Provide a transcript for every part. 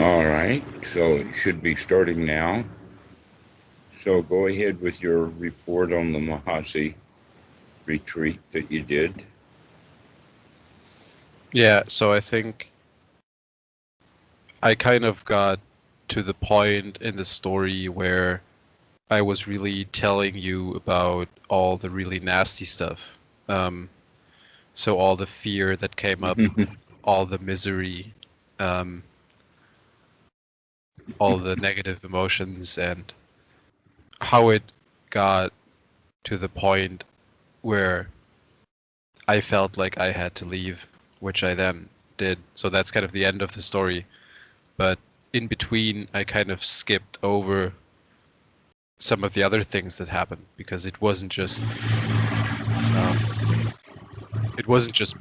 All right, so it should be starting now. So go ahead with your report on the Mahasi retreat that you did. Yeah, so I think I kind of got to the point in the story where I was really telling you about all the really nasty stuff. Um, so all the fear that came up, all the misery, um, all the negative emotions, and how it got to the point where I felt like I had to leave, which I then did. So that's kind of the end of the story. But in between, I kind of skipped over some of the other things that happened because it wasn't just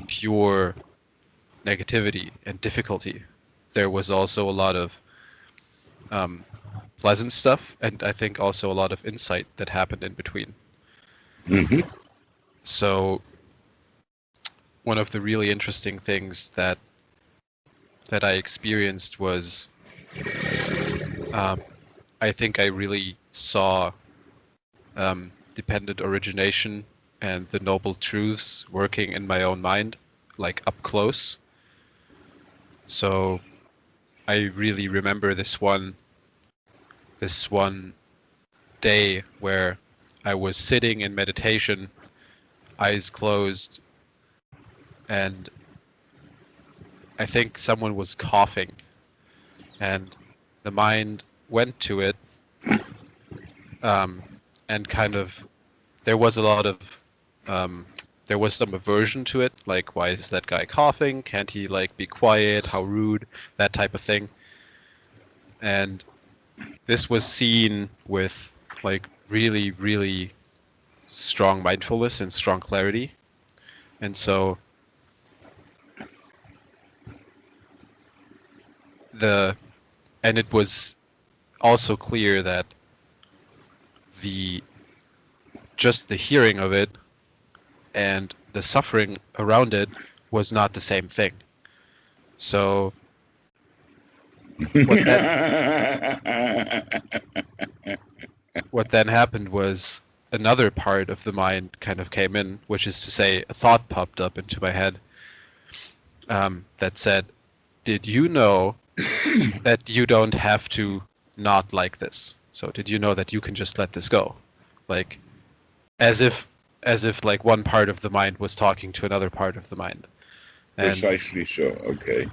pure negativity and difficulty. There was also a lot of um, pleasant stuff, and I think also a lot of insight that happened in between. Mm-hmm. So one of the really interesting things that I experienced was I think I really saw dependent origination and the noble truths working in my own mind, like up close. So I really remember this one day where I was sitting in meditation, eyes closed, and I think someone was coughing, and the mind went to it, and kind of there was a lot of um, there was some aversion to it, like why is that guy coughing? Can't he like be quiet? How rude? That type of thing. And this was seen with like really, really strong mindfulness and strong clarity. And so it was also clear that the just the hearing of it and the suffering around it was not the same thing. So what then what then happened was another part of the mind kind of came in, which is to say a thought popped up into my head that said, did you know that you don't have to not like this? So did you know that you can just let this go? Like as if like one part of the mind was talking to another part of the mind. And Precisely so. Okay.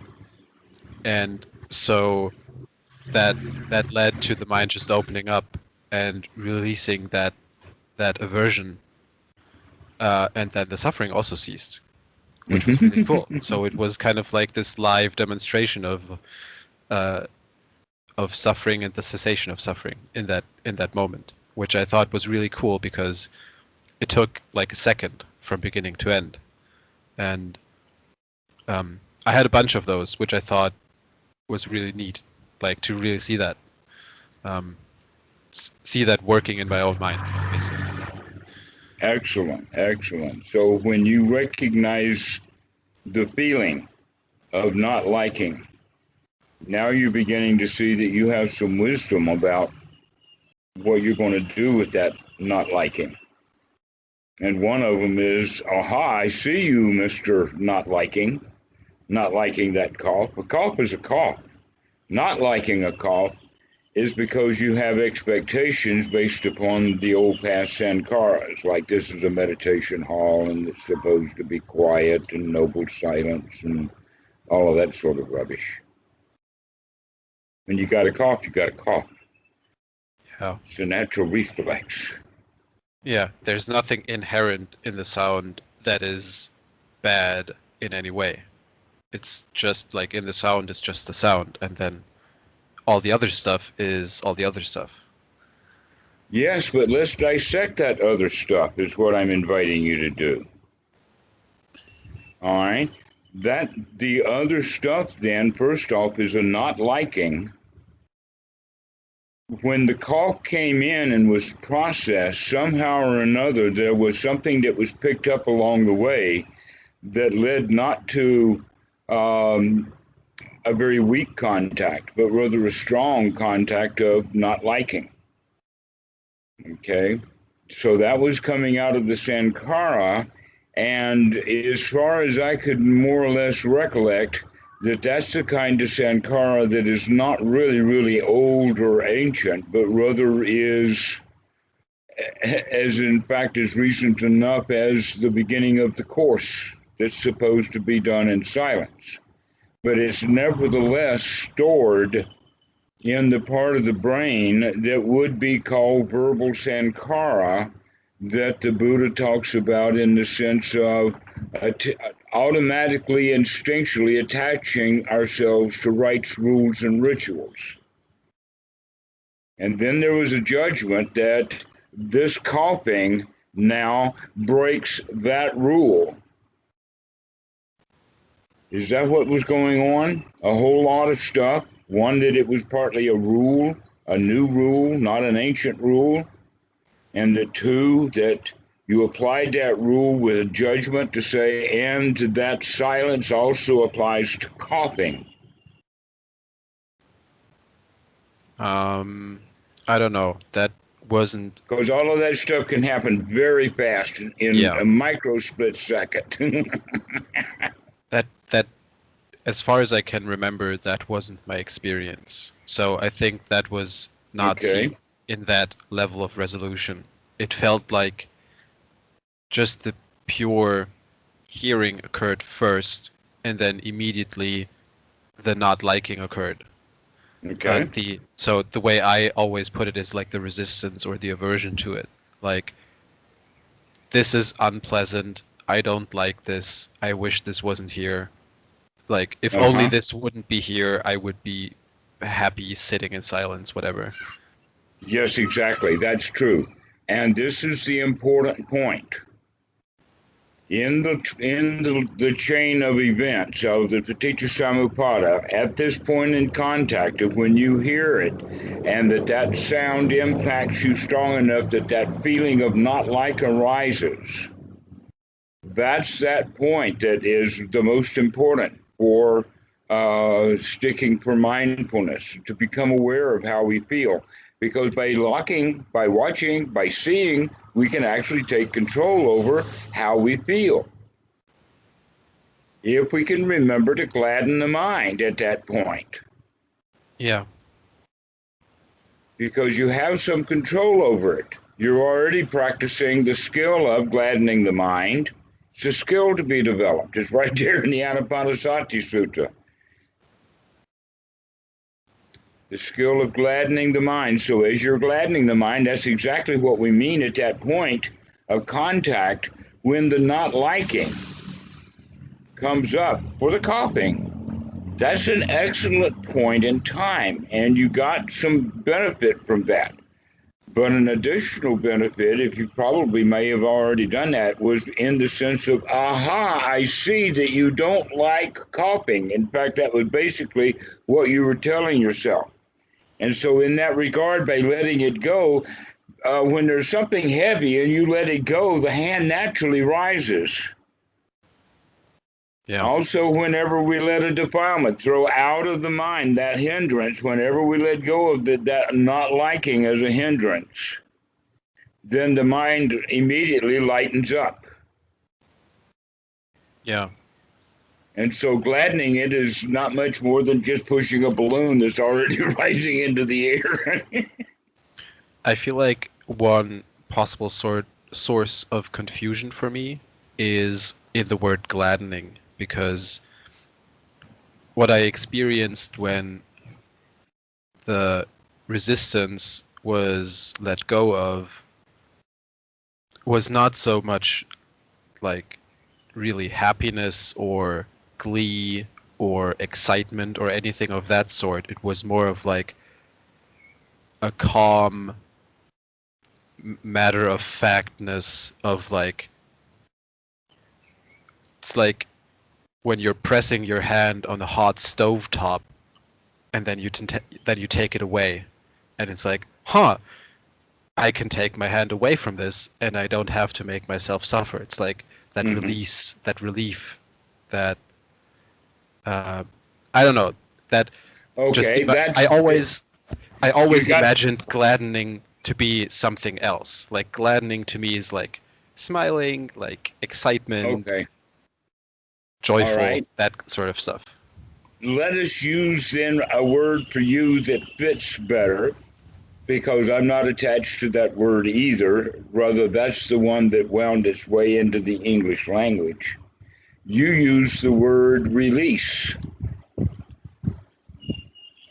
and so that led to the mind just opening up and releasing that aversion, and then the suffering also ceased, which was really cool. So it was kind of like this live demonstration of suffering and the cessation of suffering in that moment, which I thought was really cool because it took like a second from beginning to end. And I had a bunch of those, which I thought was really neat, like to really see that working in my own mind, basically. Excellent, excellent. So when you recognize the feeling of not liking, now you're beginning to see that you have some wisdom about what you're going to do with that not liking. And one of them is, aha, I see you, Mr. Not liking that cough. A cough is a cough. Not liking a cough is because you have expectations based upon the old past sankaras, like this is a meditation hall and it's supposed to be quiet and noble silence and all of that sort of rubbish. When you got a cough, you got a cough. Yeah. It's a natural reflex. Yeah, there's nothing inherent in the sound that is bad in any way. It's just like in the sound, it's just the sound, and then all the other stuff is all the other stuff. Yes, but let's dissect that other stuff, is what I'm inviting you to do. All right? That the other stuff, then, first off, is a not liking. When the cough came in and was processed, somehow or another, there was something that was picked up along the way that led not to a very weak contact, but rather a strong contact of not liking. Okay, so that was coming out of the Sankara, and as far as I could more or less recollect, that's the kind of Sankara that is not really old or ancient, but rather is, as in fact, is recent enough as the beginning of the course that's supposed to be done in silence. But it's nevertheless stored in the part of the brain that would be called verbal Sankara, that the Buddha talks about in the sense of automatically, instinctually attaching ourselves to rites, rules, and rituals. And then there was a judgment that this coughing now breaks that rule. Is that what was going on? A whole lot of stuff. One, that it was partly a rule, a new rule, not an ancient rule. And the two, that you applied that rule with a judgment to say, and that silence also applies to coughing. I don't know. That wasn't... Because all of that stuff can happen very fast in a micro split second. that as far as I can remember, that wasn't my experience. So I think that was not seen in that level of resolution. It felt like just the pure hearing occurred first, and then immediately the not liking occurred. Okay. So the way I always put it is like the resistance or the aversion to it. Like, this is unpleasant. I don't like this. I wish this wasn't here. Like, if only this wouldn't be here, I would be happy sitting in silence, whatever. Yes, exactly. That's true. And this is the important point. In the chain of events of the Paticca at this point in contact of when you hear it, and that sound impacts you strong enough that feeling of not like arises, that's that point that is the most important for sticking for mindfulness, to become aware of how we feel. Because by watching, by seeing, we can actually take control over how we feel. If we can remember to gladden the mind at that point. Yeah. Because you have some control over it. You're already practicing the skill of gladdening the mind. It's a skill to be developed. It's right there in the Anapanasati Sutta. The skill of gladdening the mind. So as you're gladdening the mind, that's exactly what we mean at that point of contact when the not liking comes up for the coughing. That's an excellent point in time, and you got some benefit from that. But an additional benefit, if you probably may have already done that, was in the sense of, aha, I see that you don't like coughing. In fact, that was basically what you were telling yourself. And so in that regard, by letting it go, when there's something heavy and you let it go, the hand naturally rises. Yeah. Also, whenever we let a defilement throw out of the mind, that hindrance, whenever we let go of that not liking as a hindrance, then the mind immediately lightens up. Yeah. And so gladdening it is not much more than just pushing a balloon that's already rising into the air. I feel like one possible source of confusion for me is in the word gladdening, because what I experienced when the resistance was let go of was not so much like really happiness or glee or excitement or anything of that sort. It was more of like a calm matter of factness of like, it's like when you're pressing your hand on a hot stove top and then you take it away and it's like, I can take my hand away from this and I don't have to make myself suffer. It's like that release, that relief, that I don't know. That Okay, I you always got imagined gladdening to be something else. Like gladdening to me is like smiling, like excitement, okay. All joyful, right. that sort of stuff. Let us use then a word for you that fits better, because I'm not attached to that word either. Rather, that's the one that wound its way into the English language. You use the word release.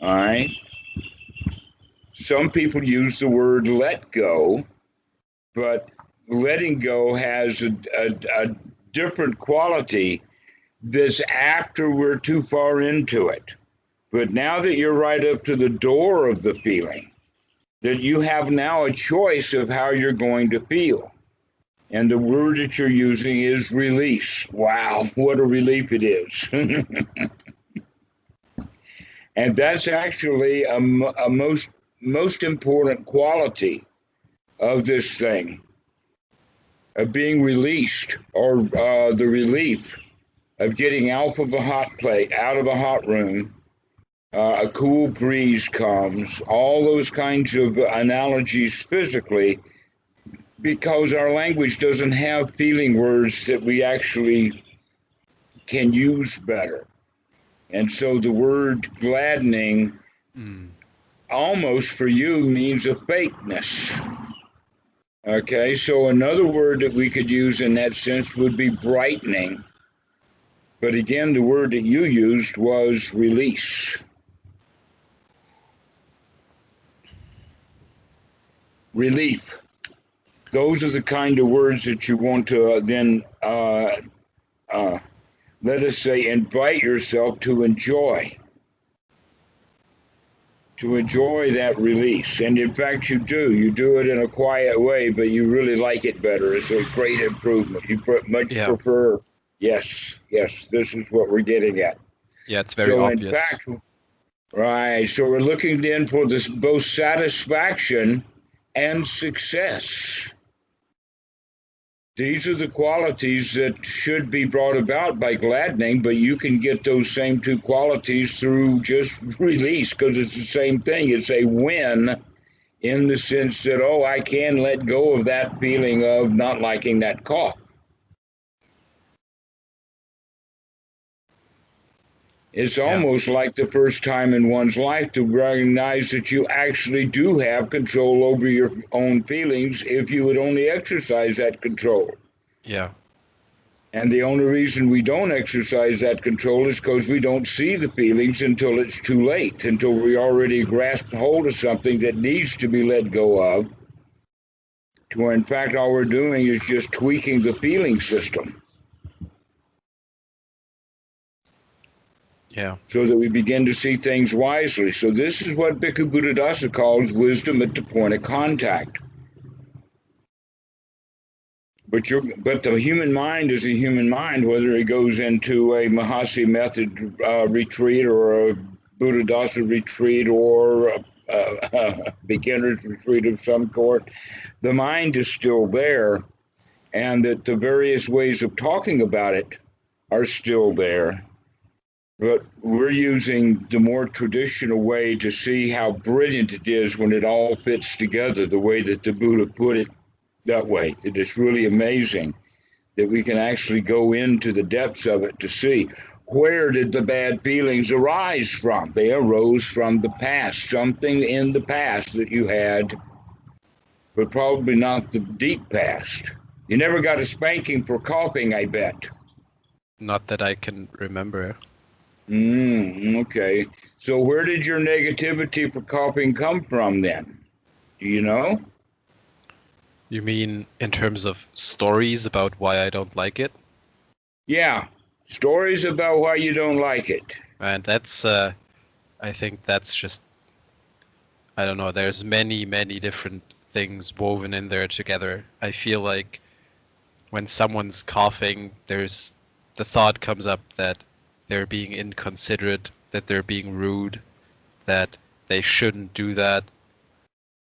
All right. Some people use the word let go, but letting go has a different quality that's after we're too far into it. But now that you're right up to the door of the feeling, that you have now a choice of how you're going to feel. And the word that you're using is release. Wow, what a relief it is. And that's actually a most important quality of this thing, of being released, or the relief of getting out of a hot plate, out of a hot room. A cool breeze comes, all those kinds of analogies physically, because our language doesn't have feeling words that we actually can use better. And so the word gladdening almost for you means a fakeness. Okay, so another word that we could use in that sense would be brightening. But again, the word that you used was release. Relief. Those are the kind of words that you want to then, let us say, invite yourself to enjoy. To enjoy that release. And in fact, you do. You do it in a quiet way, but you really like it better. It's a great improvement. You much Yeah. prefer, yes, this is what we're getting at. Yeah, it's very So, in obvious. fact, right, so we're looking then for this both satisfaction and success. These are the qualities that should be brought about by gladdening, but you can get those same two qualities through just release, because it's the same thing. It's a win in the sense that, oh, I can let go of that feeling of not liking that cough. It's Yeah. almost like the first time in one's life to recognize that you actually do have control over your own feelings if you would only exercise that control. Yeah. And the only reason we don't exercise that control is because we don't see the feelings until it's too late, until we already grasped hold of something that needs to be let go of, to where in fact all we're doing is just tweaking the feeling system Yeah. so that we begin to see things wisely. So this is what Bhikkhu Buddhadasa calls wisdom at the point of contact. But the human mind is a human mind, whether it goes into a Mahasi method retreat or a Buddhadasa retreat or a beginner's retreat of some sort. The mind is still there, and that the various ways of talking about it are still there. But we're using the more traditional way to see how brilliant it is when it all fits together, the way that the Buddha put it that way. It is really amazing that we can actually go into the depths of it to see where did the bad feelings arise from. They arose from the past, something in the past that you had, but probably not the deep past. You never got a spanking for coughing, I bet. Not that I can remember. Okay. So where did your negativity for coughing come from then? Do you know? You mean in terms of stories about why I don't like it? Yeah. Stories about why you don't like it. And that's, I think that's just, I don't know, there's many, many different things woven in there together. I feel like when someone's coughing, there's the thought comes up that they're being inconsiderate, that they're being rude, that they shouldn't do that.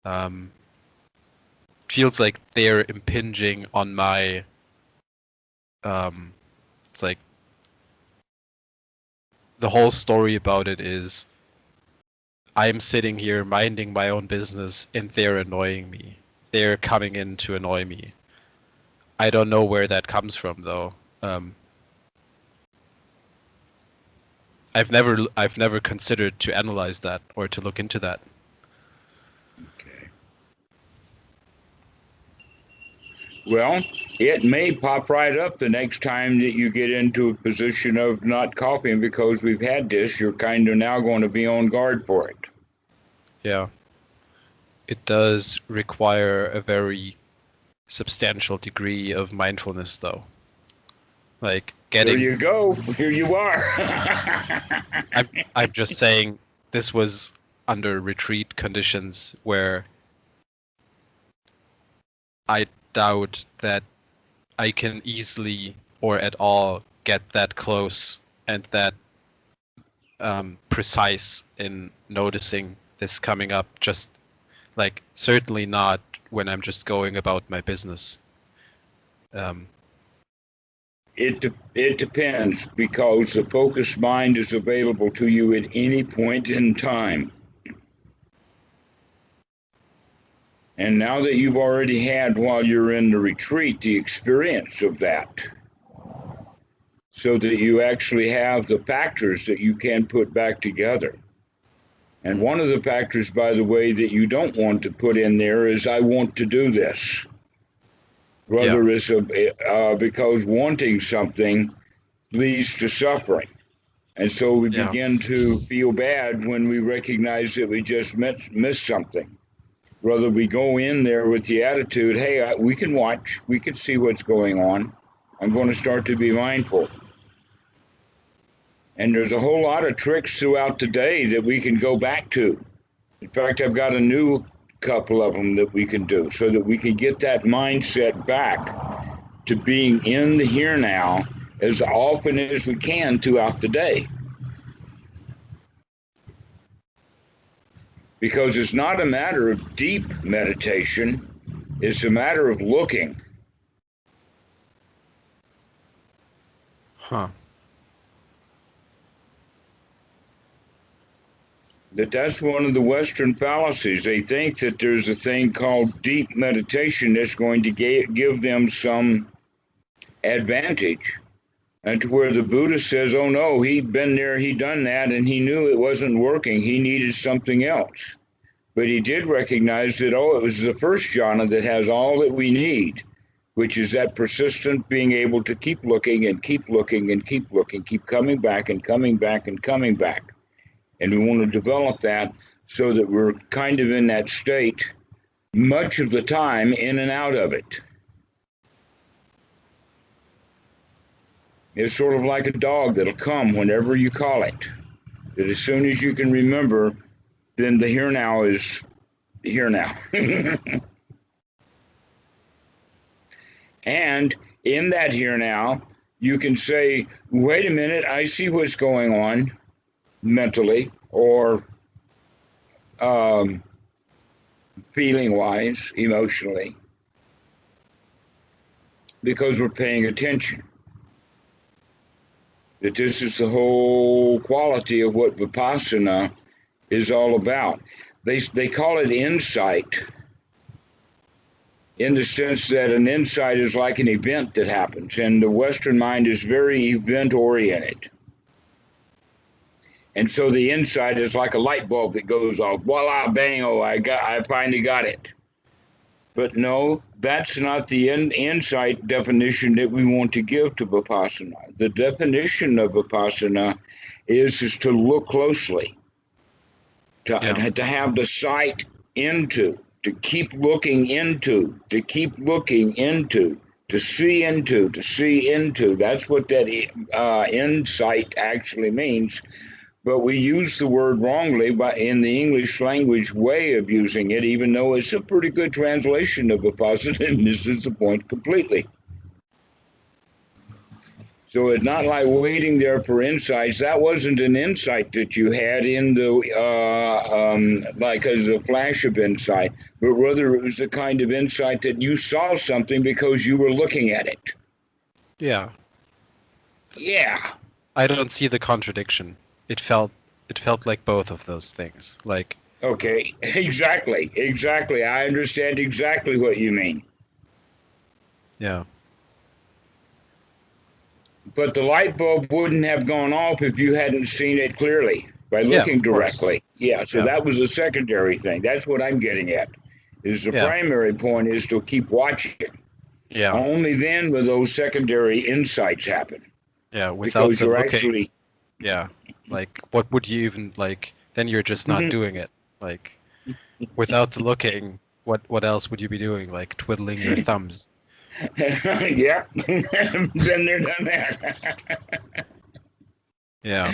Um, Feels like they're impinging on my, it's like the whole story about it is I'm sitting here minding my own business and they're annoying me. They're coming in to annoy me. I don't know where that comes from though. I've never considered to analyze that or to look into that. Okay. Well, it may pop right up the next time that you get into a position of not copying because we've had this. You're kind of now going to be on guard for it. Yeah. It does require a very substantial degree of mindfulness though. Like getting... There you go. Here you are. I'm just saying this was under retreat conditions where I doubt that I can easily or at all get that close and that precise in noticing this coming up. Just like certainly not when I'm just going about my business. It depends, because the focused mind is available to you at any point in time. And now that you've already had, while you're in the retreat, the experience of that, so that you actually have the factors that you can put back together. And one of the factors, by the way, that you don't want to put in there is, I want to do this. Rather, it's because wanting something leads to suffering. And so we begin to feel bad when we recognize that we just missed something. Rather, we go in there with the attitude, hey, we can watch, we can see what's going on. I'm going to start to be mindful. And there's a whole lot of tricks throughout the day that we can go back to. In fact, I've got a new couple of them that we can do so that we can get that mindset back to being in the here now as often as we can throughout the day. Because it's not a matter of deep meditation, it's a matter of looking. Huh. That's one of the Western fallacies. They think that there's a thing called deep meditation that's going to give them some advantage. And to where the Buddha says, oh no, he'd been there, he'd done that, and he knew it wasn't working. He needed something else. But he did recognize that, it was the first jhana that has all that we need, which is that persistent being able to keep looking and keep looking and keep looking, keep coming back and coming back and coming back. And we want to develop that so that we're kind of in that state much of the time, in and out of it. It's sort of like a dog that'll come whenever you call it. That as soon as you can remember, then the here now is here now. And in that here now, you can say, wait a minute, I see what's going on mentally or feeling-wise, emotionally, because we're paying attention. That this is the whole quality of what Vipassana is all about. They call it insight, in the sense that an insight is like an event that happens, and the Western mind is very event-oriented. And so the insight is like a light bulb that goes off. Voila, bang, I finally got it. But no, that's not the insight definition that we want to give to Vipassana. The definition of Vipassana is to look closely, to have the sight into, to keep looking into, to keep looking into, to see into, to see into. That's what that insight actually means. But we use the word wrongly in the English language way of using it, even though it's a pretty good translation of Vipassana, and this is the point completely. So it's not like waiting there for insights. That wasn't an insight that you had in the, like as a flash of insight, but rather it was the kind of insight that you saw something because you were looking at it. Yeah. Yeah. I don't see the contradiction. it felt like both of those things. Like, Okay, exactly. I understand exactly what you mean. yeah, But the light bulb wouldn't have gone off if you hadn't seen it clearly by yeah, looking of course, directly. Yeah, so yeah, that was a secondary thing. That's what I'm getting at. Is the yeah, primary point is to keep watching. yeah, Only then will those secondary insights happen yeah. Without because the you're looking, actually. yeah. Like, what would you even like? Then you're just not doing it. Like, without the looking, what else would you be doing? Like twiddling your thumbs. Yeah, been there, done that. Yeah,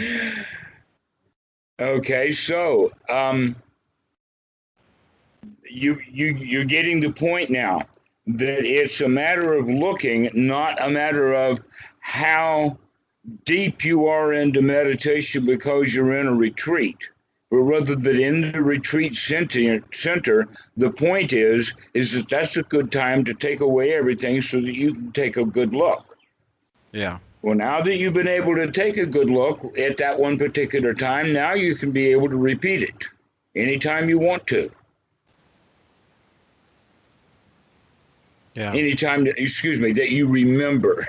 Okay, so you're getting the point now that it's a matter of looking, not a matter of how deep you are into meditation because you're in a retreat, but rather that in the retreat center, the point is that that's a good time to take away everything so that you can take a good look. yeah, Well, now that you've been able to take a good look at that one particular time, now you can be able to repeat it anytime you want to. yeah. Anytime that, excuse me, that you remember.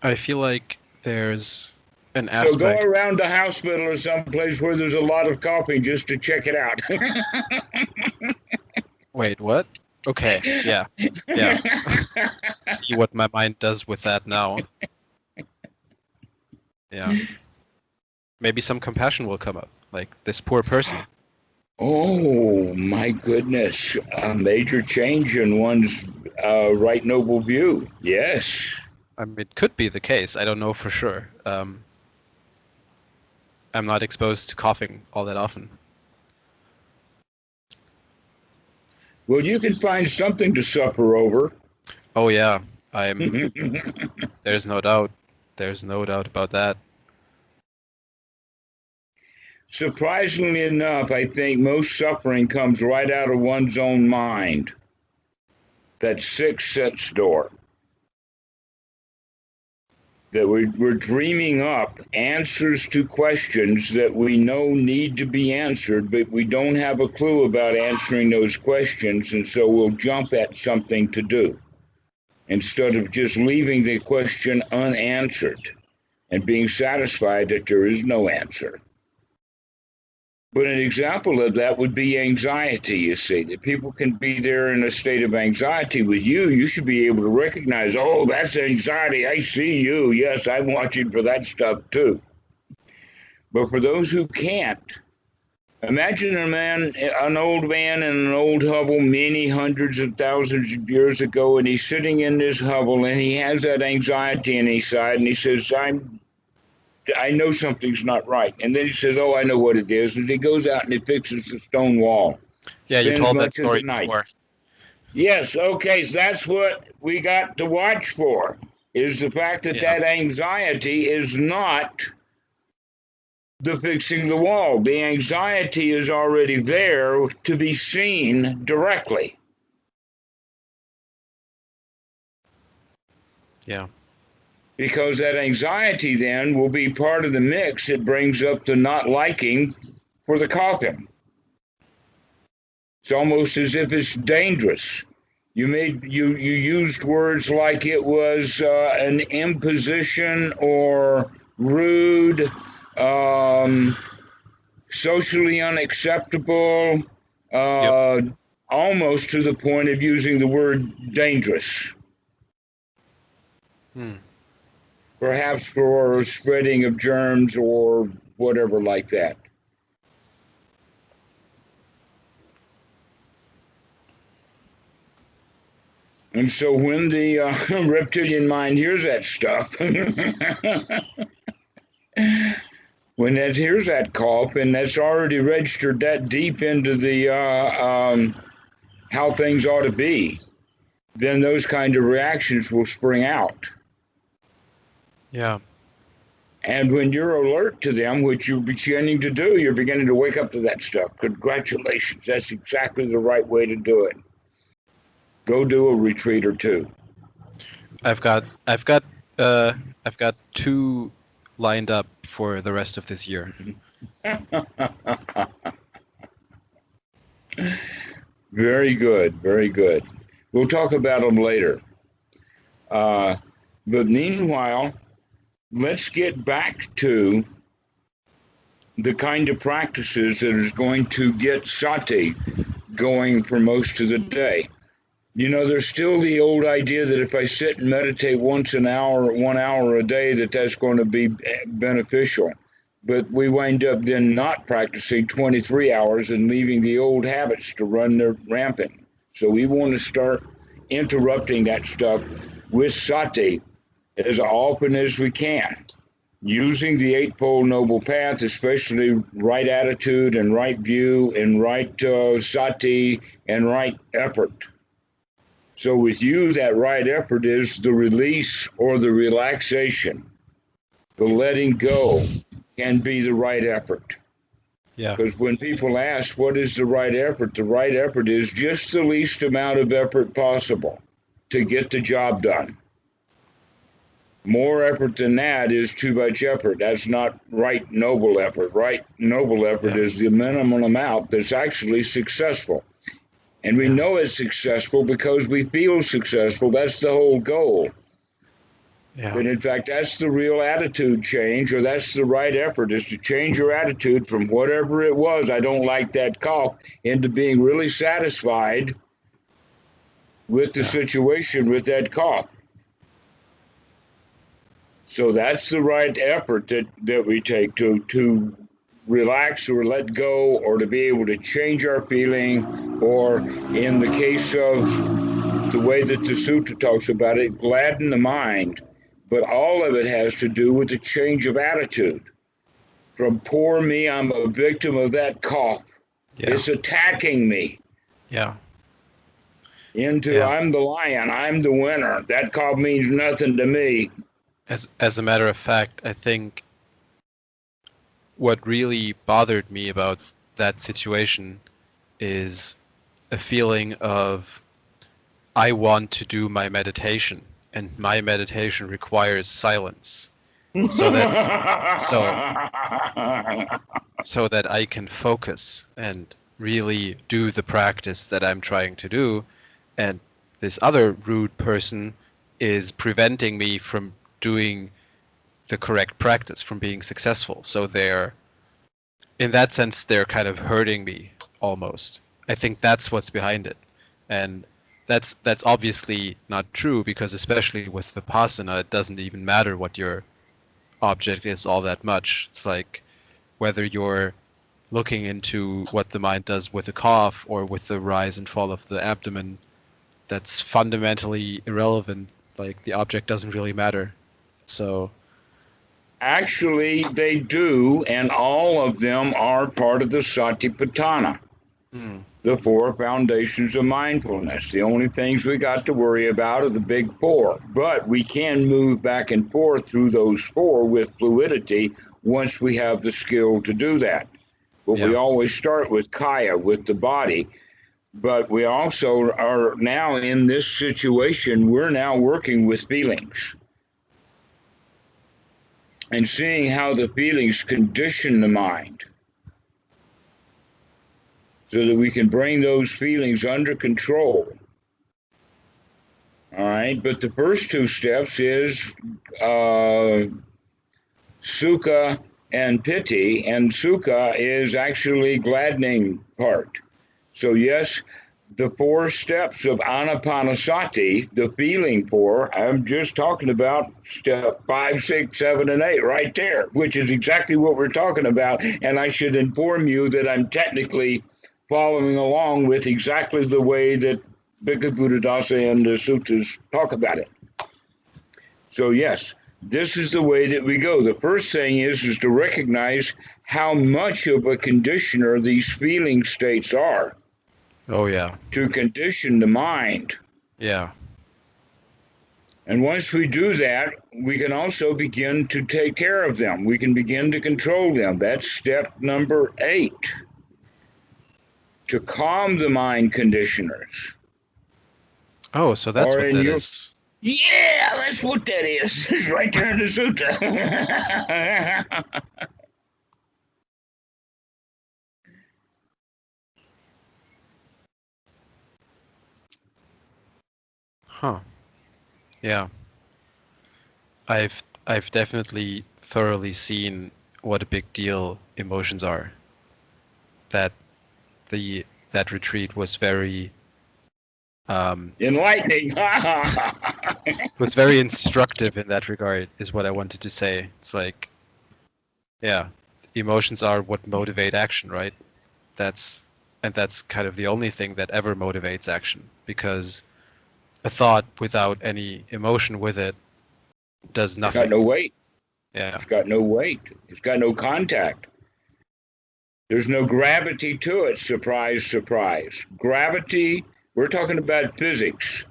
I feel like there's an So go aspect. around the hospital or someplace where there's a lot of coughing just to check it out. Wait, what? Okay, yeah, yeah. See what my mind does with that now. Yeah. Maybe some compassion will come up. Like, this poor person. Oh my goodness, a major change in one's right noble view. Yes. I mean, it could be the case. I don't know for sure. I'm not exposed to coughing all that often. Well, you can find something to suffer over. Oh yeah, I'm. There's no doubt. There's no doubt about that. Surprisingly enough, I think most suffering comes right out of one's own mind. That sixth sense door. That we're dreaming up answers to questions that we know need to be answered, but we don't have a clue about answering those questions, and so we'll jump at something to do instead of just leaving the question unanswered and being satisfied that there is no answer. But an example of that would be anxiety, you see, that people can be there in a state of anxiety with you. You should be able to recognize, oh, that's anxiety. I see you. Yes, I'm watching for that stuff too. But for those who can't, imagine an old man in an old hovel many hundreds of thousands of years ago, and he's sitting in this hovel and he has that anxiety in his side, and he says, I know something's not right. And then he says, oh, I know what it is. And he goes out and he fixes the stone wall. Yeah, you Spends told that much of the story night. before. Yes, okay, so that's what we got to watch for, is the fact that Yeah. that anxiety is not the fixing the wall. The anxiety is already there to be seen directly. Yeah. Because that anxiety then will be part of the mix that brings up the not liking for the coughing. It's almost as if it's dangerous. You used words like it was an imposition or rude, socially unacceptable, Yep. almost to the point of using the word dangerous. Perhaps for spreading of germs or whatever like that. And so when the reptilian mind hears that stuff, when it hears that cough and that's already registered that deep into the how things ought to be, then those kind of reactions will spring out. Yeah. And when you're alert to them, which you're beginning to do, you're beginning to wake up to that stuff. Congratulations, that's exactly the right way to do it. Go do a retreat or two. I've got two lined up for the rest of this year? Very good, very good. We'll talk about them later. But meanwhile, let's get back to the kind of practices that is going to get sati going for most of the day. You know, there's still the old idea that if I sit and meditate once an hour, 1 hour a day, that's going to be beneficial. But we wind up then not practicing 23 hours and leaving the old habits to run their rampant. So we want to start interrupting that stuff with sati as often as we can, using the Eightfold Noble Path, especially right attitude and right view and right sati and right effort. So with you, that right effort is the release or the relaxation. The letting go can be the right effort. Yeah. Because when people ask, what is the right effort? The right effort is just the least amount of effort possible to get the job done. More effort than that is too much effort. That's not right noble effort. Right noble effort is the minimum amount that's actually successful. And we know it's successful because we feel successful. That's the whole goal. Yeah. But in fact, that's the real attitude change, or that's the right effort, is to change your attitude from whatever it was, I don't like that cough, into being really satisfied with the situation with that cough. So that's the right effort that we take to relax or let go, or to be able to change our feeling, or in the case of the way that the sutra talks about it, gladden the mind. But all of it has to do with the change of attitude. From poor me, I'm a victim of that cough. Yeah. It's attacking me. Yeah. Into I'm the lion, I'm the winner. That cough means nothing to me. As a matter of fact, I think what really bothered me about that situation is a feeling of, I want to do my meditation, and my meditation requires silence, so that I can focus and really do the practice that I'm trying to do. And this other rude person is preventing me from doing the correct practice, from being successful. So in that sense, they're kind of hurting me almost. I think that's what's behind it. And that's obviously not true, because especially with Vipassana, it doesn't even matter what your object is all that much. It's like whether you're looking into what the mind does with a cough or with the rise and fall of the abdomen, that's fundamentally irrelevant. Like, the object doesn't really matter. So actually they do, and all of them are part of the Satipatthana. The 4 foundations of mindfulness. The only things we got to worry about are the big 4. But we can move back and forth through those 4 with fluidity once we have the skill to do that. But we always start with kaya, with the body. But we also are now in this situation, we're now working with feelings. And seeing how the feelings condition the mind, so that we can bring those feelings under control. All right, but the first 2 steps is sukha and piti, and sukha is actually gladdening part. So yes, the 4 steps of anapanasati, the feeling 4, I'm just talking about step 5, 6, 7, and 8 right there, which is exactly what we're talking about. And I should inform you that I'm technically following along with exactly the way that Bhikkhu Buddhadasa and the sutras talk about it. So yes, this is the way that we go. The first thing is to recognize how much of a conditioner these feeling states are. Oh yeah. To condition the mind. Yeah. And once we do that, we can also begin to take care of them. We can begin to control them. That's step number 8. To calm the mind conditioners. Oh, so that's what that is. Yeah, that's what that is. It's right there in the sutta. Huh. Yeah. I've definitely thoroughly seen what a big deal emotions are. That that retreat Enlightening. was very instructive in that regard, is what I wanted to say. It's like, yeah, emotions are what motivate action, right? That's kind of the only thing that ever motivates action, because a thought without any emotion with it does It's got nothing. no weight. Yeah. It's got no weight. It's got no contact. There's no gravity to it. Surprise, surprise. Gravity, we're talking about physics.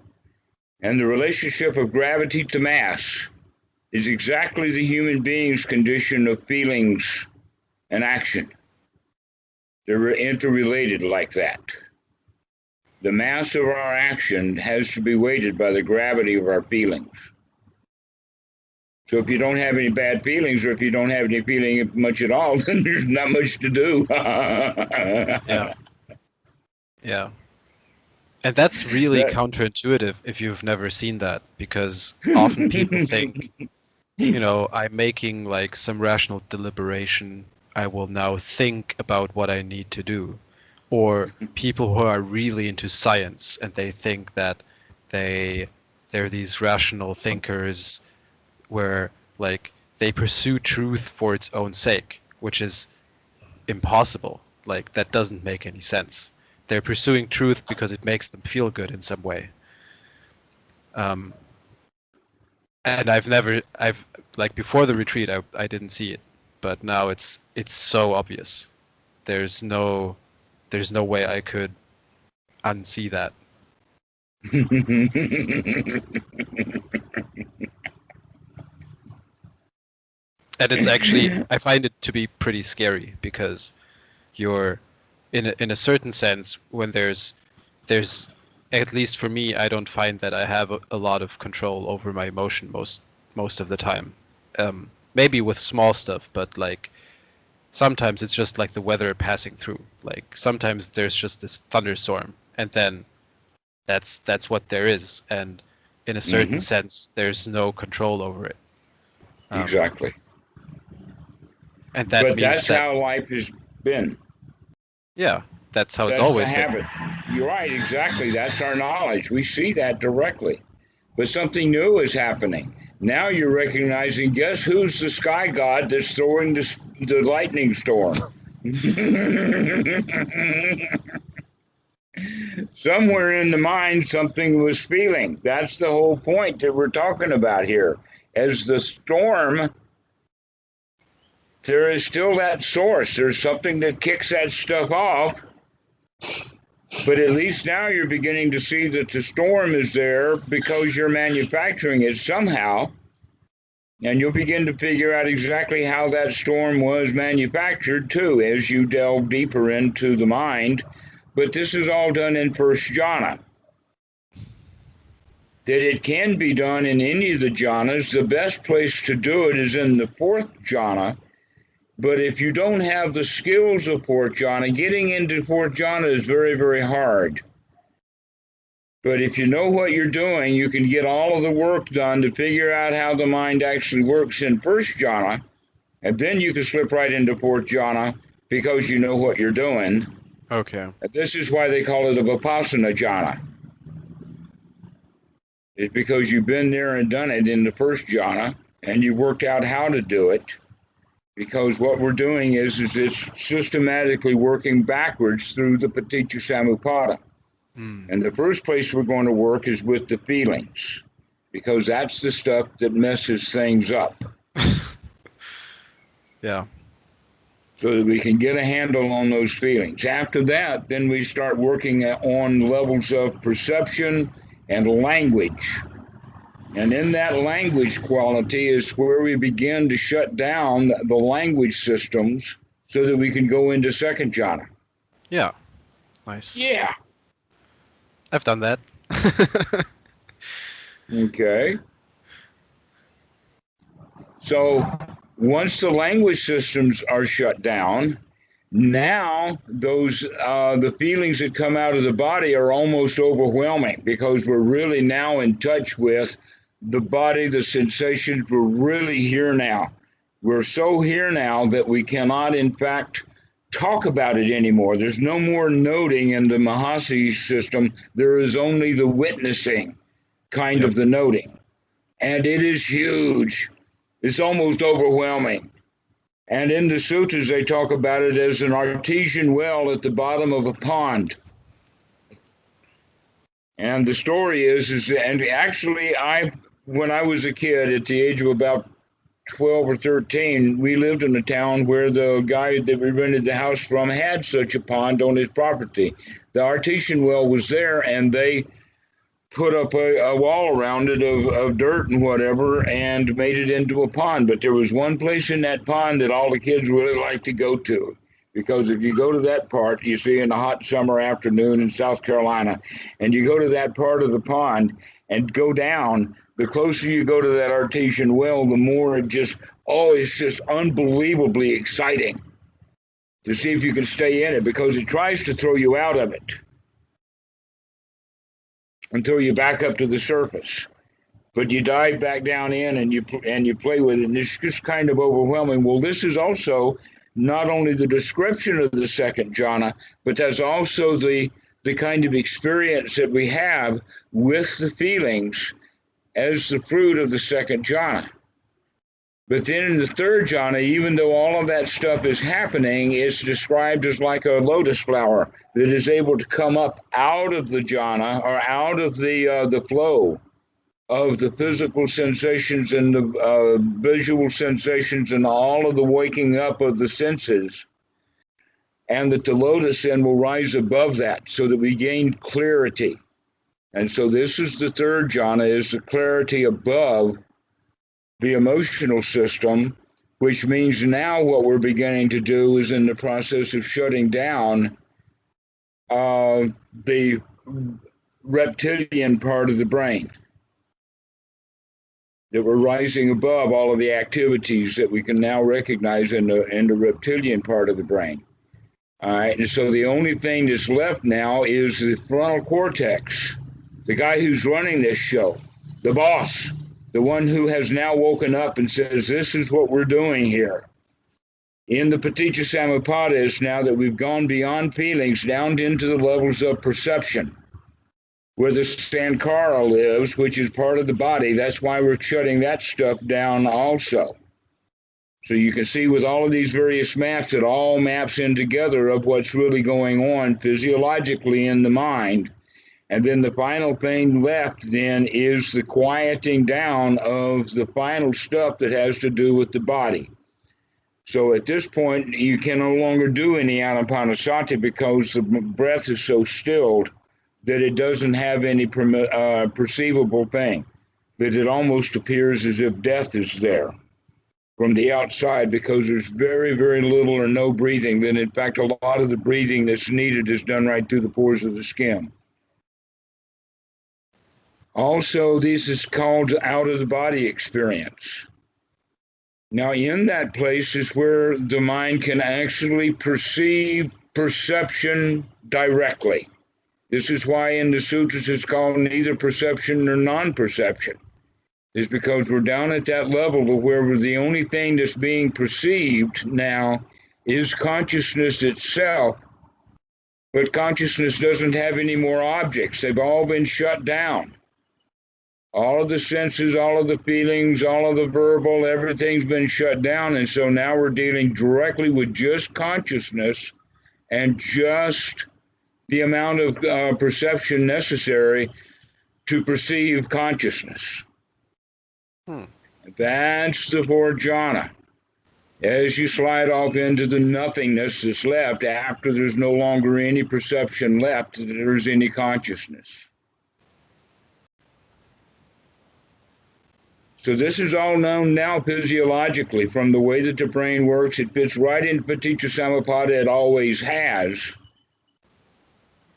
And the relationship of gravity to mass is exactly the human being's condition of feelings and action. They're interrelated like that. The mass of our action has to be weighted by the gravity of our feelings. So if you don't have any bad feelings, or if you don't have any feeling much at all, then there's not much to do. Yeah. Yeah. And that's really That, counterintuitive if you've never seen that, because often people think, I'm making like some rational deliberation. I will now think about what I need to do. Or people who are really into science and they think that they they're these rational thinkers where like they pursue truth for its own sake, which is impossible. Like that doesn't make any sense. They're pursuing truth because it makes them feel good in some way. Um, and I've like before the retreat, I didn't see it, but now it's so obvious. There's no there's no way I could unsee that. And it's actually, I find it to be pretty scary, because you're in a certain sense, when there's at least for me, I don't find that I have a lot of control over my emotion most of the time. Maybe with small stuff, but like sometimes it's just like the weather passing through. Like sometimes there's just this thunderstorm, and then that's what there is, and in a certain Hmm. sense there's no control over it. um, Exactly. and that But means that's that, how life has been. yeah, that's how it's That's the always been. habit. You're right, exactly. That's our knowledge. We see that directly. But something new is happening. Now you're recognizing, guess who's the sky god that's throwing the lightning storm? Somewhere in the mind, something was feeling. That's the whole point that we're talking about here. As the storm, there is still that source. There's something that kicks that stuff off. But at least now you're beginning to see that the storm is there because you're manufacturing it somehow. And you'll begin to figure out exactly how that storm was manufactured too as you delve deeper into the mind. But this is all done in first jhana. That it can be done in any of the jhanas. The best place to do it is in the fourth jhana. But if you don't have the skills of fourth jhana, getting into fourth jhana is very, very hard. But if you know what you're doing, you can get all of the work done to figure out how the mind actually works in first jhana, and then you can slip right into fourth jhana because you know what you're doing. Okay. This is why they call it a Vipassana jhana. It's because you've been there and done it in the first jhana, and you worked out how to do it. Because what we're doing is it's systematically working backwards through the paticca samuppada. And the first place we're going to work is with the feelings, because that's the stuff that messes things up. Yeah. So that we can get a handle on those feelings. After that, then we start working on levels of perception and language. And in that language quality is where we begin to shut down the language systems so that we can go into second jhana. Yeah. Nice. Yeah. I've done that. Okay. So once the language systems are shut down, now those the feelings that come out of the body are almost overwhelming because we're really now in touch with the body, the sensations. We're really here now. We're so here now that we cannot, in fact, talk about it anymore. There's no more noting in the Mahasi system. There is only the witnessing kind Yep. of the noting. And it is huge. It's almost overwhelming. And in the sutras, they talk about it as an artesian well at the bottom of a pond. And the story is, and actually, when I was a kid, at the age of about 12 or 13, we lived in a town where the guy that we rented the house from had such a pond on his property. The artesian well was there, and they put up a wall around it of dirt and whatever and made it into a pond. But there was one place in that pond that all the kids really liked to go to. Because if you go to that part, you see in a hot summer afternoon in South Carolina, and you go to that part of the pond and go down, the closer you go to that artesian well, the more it just, oh, it's just unbelievably exciting to see if you can stay in it because it tries to throw you out of it until you back up to the surface. But you dive back down in and you play with it, and it's just kind of overwhelming. Well, this is also not only the description of the second jhana, but that's also the kind of experience that we have with the feelings as the fruit of the second jhana. But then in the third jhana, even though all of that stuff is happening, it's described as like a lotus flower that is able to come up out of the jhana or out of the flow of the physical sensations and the visual sensations and all of the waking up of the senses, and that the lotus then will rise above that so that we gain clarity. And so this is the third jhana, is the clarity above the emotional system, which means now what we're beginning to do is in the process of shutting down the reptilian part of the brain, that we're rising above all of the activities that we can now recognize in the reptilian part of the brain. All right, and so the only thing that's left now is the frontal cortex, the guy who's running this show, the boss, the one who has now woken up and says, this is what we're doing here. In the Paticca Samuppada is now that we've gone beyond feelings down into the levels of perception, where the Sankara lives, which is part of the body. That's why we're shutting that stuff down also. So you can see with all of these various maps, it all maps in together of what's really going on physiologically in the mind. And then the final thing left then is the quieting down of the final stuff that has to do with the body. So at this point, you can no longer do any anapanasati because the breath is so stilled that it doesn't have any perceivable thing, that it almost appears as if death is there from the outside because there's very, very little or no breathing. Then, in fact, a lot of the breathing that's needed is done right through the pores of the skin. Also, this is called out-of-the-body experience. Now, in that place is where the mind can actually perceive perception directly. This is why in the sutras it's called neither perception nor non-perception. It's because we're down at that level of where the only thing that's being perceived now is consciousness itself, but consciousness doesn't have any more objects. They've all been shut down. All of the senses, all of the feelings, all of the verbal, everything's been shut down. And so now we're dealing directly with just consciousness and just the amount of perception necessary to perceive consciousness. That's the fourth jhana. As you slide off into the nothingness that's left after there's no longer any perception left, there's any consciousness. So this is all known now physiologically from the way that the brain works. It fits right into Paticca Samuppada. It always has.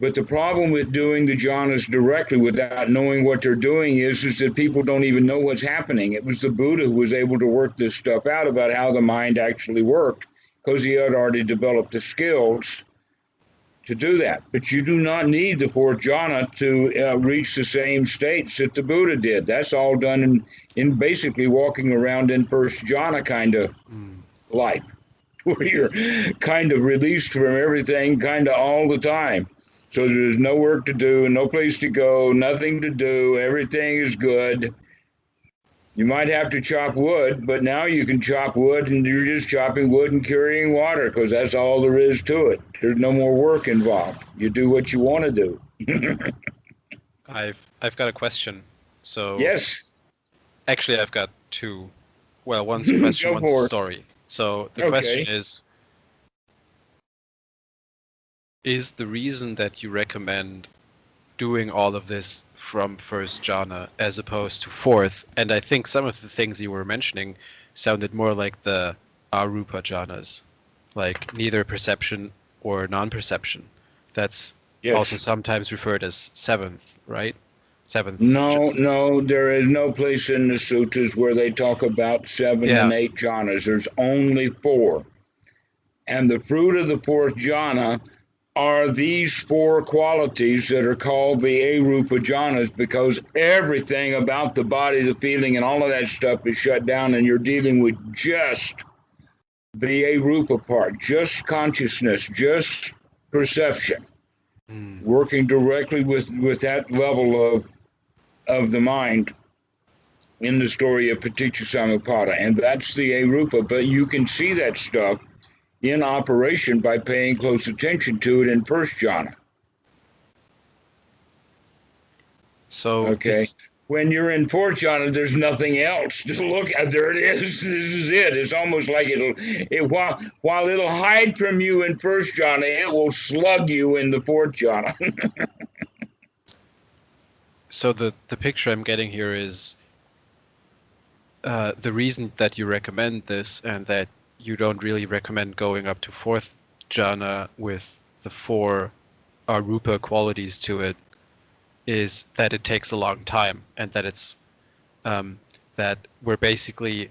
But the problem with doing the jhanas directly without knowing what they're doing is that people don't even know what's happening. It was the Buddha who was able to work this stuff out about how the mind actually worked because he had already developed the skills to do that. But you do not need the fourth jhana to reach the same states that the Buddha did. That's all done in basically walking around in first jhana kind of life, where you're kind of released from everything kind of all the time. So there's no work to do, no place to go, nothing to do, everything is good. You might have to chop wood, but now you can chop wood and you're just chopping wood and carrying water because that's all there is to it. There's no more work involved. You do what you want to do. I've got a question. So Yes. actually I've got two. Well, one's a question, one's a story. So the question is the reason that you recommend doing all of this from first jhana as opposed to fourth? And I think some of the things you were mentioning sounded more like the arupa jhanas, like neither perception or non-perception. That's also sometimes referred as seventh, right? Seventh. No, there is no place in the sutras where they talk about 7 and 8 jhanas. There's only 4. And the fruit of the fourth jhana are these 4 qualities that are called the arupa jhanas, because everything about the body, the feeling, and all of that stuff is shut down, and you're dealing with just the arupa part, just consciousness, just perception, working directly with that level of the mind in the story of Paticca and that's the arupa. But you can see that stuff in operation by paying close attention to it in first jhana. So when you're in fourth jhana, there's nothing else. Just look at, there it is. This is it. It's almost like while it'll hide from you in first jhana, it will slug you in the fourth jhana. So the picture I'm getting here is the reason that you recommend this and that you don't really recommend going up to fourth jhana with the 4 arupa qualities to it is that it takes a long time, and that it's that we're basically,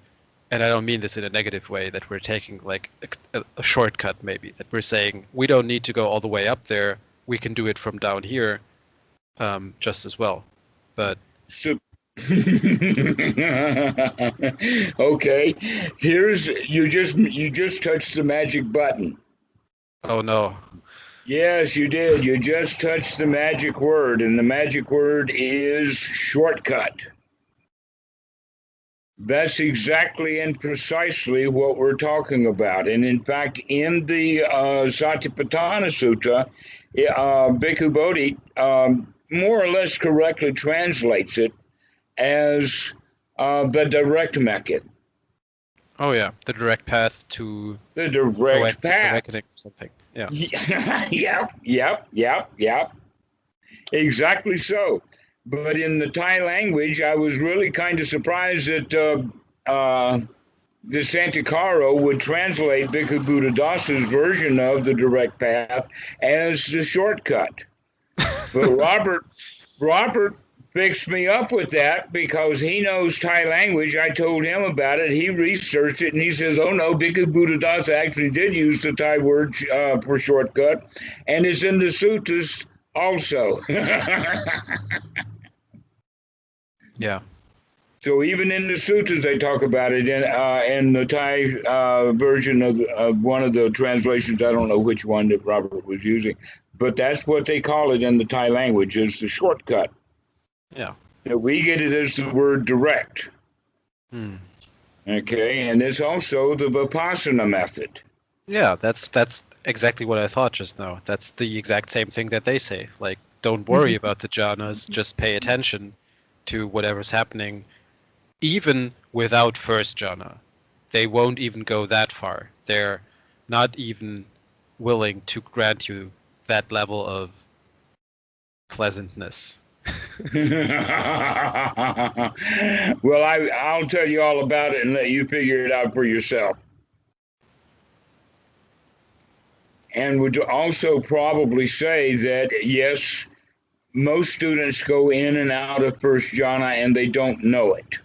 and I don't mean this in a negative way, that we're taking like a shortcut maybe, that we're saying we don't need to go all the way up there, we can do it from down here just as well. But okay, you just touched the magic button. Oh no. Yes, you did. You just touched the magic word, and the magic word is shortcut. That's exactly and precisely what we're talking about. And in fact, in the Satipatthana Sutta, Bhikkhu Bodhi more or less correctly translates it as the direct method. Oh yeah, the direct path to the direct path. Awakening or something. Yeah. Yep. Exactly so. But in the Thai language, I was really kind of surprised that the Santikaro would translate Bhikkhu Buddhadasa's version of the direct path as the shortcut. But Robert fixed me up with that because he knows Thai language. I told him about it. He researched it, and he says, oh, no, Bhikkhu Buddhadasa actually did use the Thai word for shortcut, and it's in the suttas also. Yeah. So even in the suttas, they talk about it in the Thai version of one of the translations. I don't know which one that Robert was using, but that's what they call it in the Thai language, is the shortcut. Yeah. That we get it as the word direct. Okay, and there's also the Vipassana method. Yeah, that's exactly what I thought just now. That's the exact same thing that they say. Like, don't worry about the jhanas, just pay attention to whatever's happening, even without first jhana. They won't even go that far. They're not even willing to grant you that level of pleasantness. Well, I'll tell you all about it and let you figure it out for yourself. and would also probably say that, yes, most students go in and out of first jhana and they don't know it.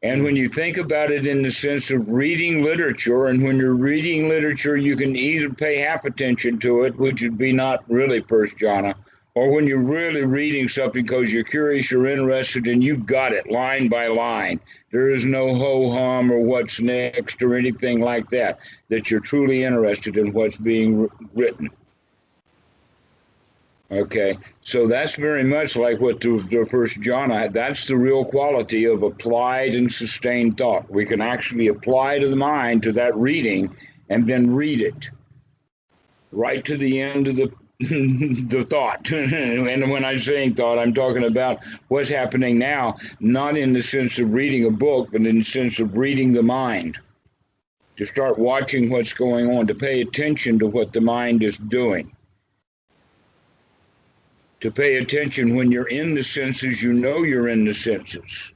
And when you think about it in the sense of reading literature, and when you're reading literature, you can either pay half attention to it, which would be not really first jhana, or when you're really reading something because you're curious, you're interested, and you've got it line by line. There is no ho-hum or what's next or anything like that, that you're truly interested in what's being written. Okay, so that's very much like what the first jhana, that's the real quality of applied and sustained thought. We can actually apply to the mind, to that reading, and then read it right to the end of the the thought. And when I'm saying thought, I'm talking about what's happening now, not in the sense of reading a book, but in the sense of reading the mind. To start watching what's going on, to pay attention to what the mind is doing. To pay attention when you're in the senses, you know you're in the senses.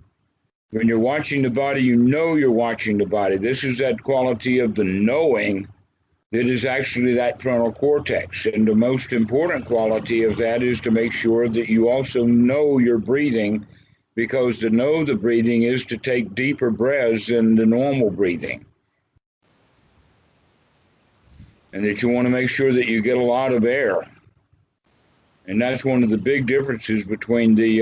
When you're watching the body, you know you're watching the body. This is that quality of the knowing that is actually that frontal cortex. And the most important quality of that is to make sure that you also know you're breathing, because to know the breathing is to take deeper breaths than the normal breathing. And that you want to make sure that you get a lot of air. And that's one of the big differences between the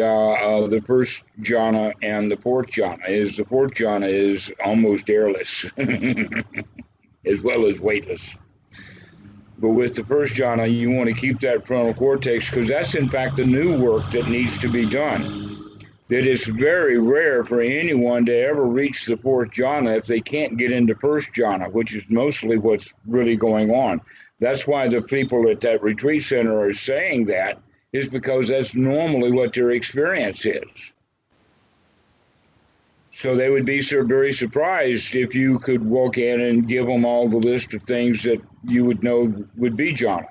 first jhana and the fourth jhana, is the fourth jhana is almost airless, as well as weightless. But with the first jhana, you want to keep that frontal cortex, because that's in fact the new work that needs to be done. That it's very rare for anyone to ever reach the fourth jhana if they can't get into first jhana, which is mostly what's really going on. That's why the people at that retreat center are saying that, is because that's normally what their experience is. So they would be very surprised if you could walk in and give them all the list of things that you would know would be jhana.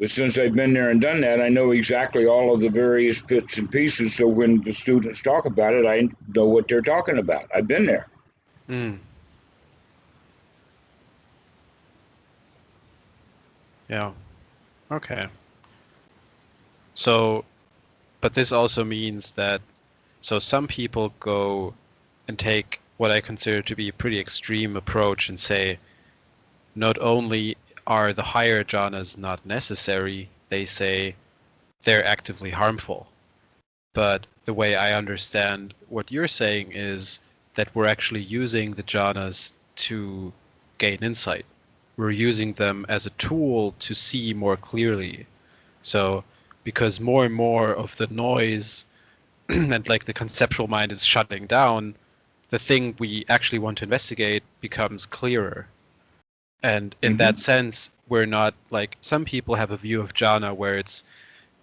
But since I've been there and done that, I know exactly all of the various bits and pieces. So when the students talk about it, I know what they're talking about. I've been there. Yeah. Okay. So, but this also means that, so some people go and take what I consider to be a pretty extreme approach and say, not only are the higher jhanas not necessary, they say they're actively harmful. But the way I understand what you're saying is that we're actually using the jhanas to gain insight. We're using them as a tool to see more clearly. So because more and more of the noise and like the conceptual mind is shutting down, the thing we actually want to investigate becomes clearer. And in that sense, we're not like, some people have a view of jhana where it's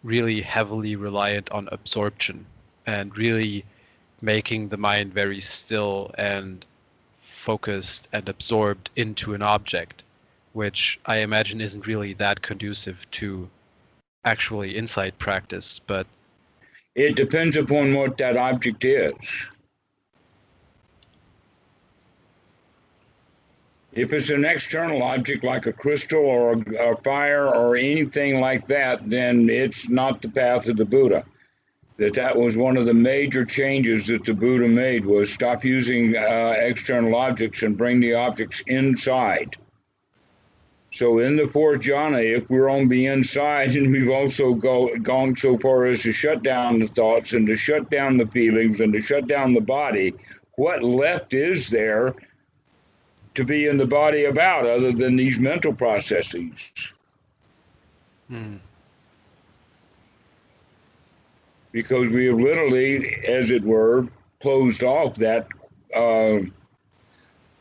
really heavily reliant on absorption and really making the mind very still and focused and absorbed into an object, which I imagine isn't really that conducive to actually insight practice. But it depends upon what that object is. If it's an external object like a crystal or a fire or anything like that, then it's not the path of the Buddha. That was one of the major changes that the Buddha made, was stop using external objects and bring the objects inside. So in the fourth jhana, if we're on the inside, and we've also gone so far as to shut down the thoughts and to shut down the feelings and to shut down the body, what left is there to be in the body about other than these mental processes? Because we have literally, as it were, closed off that.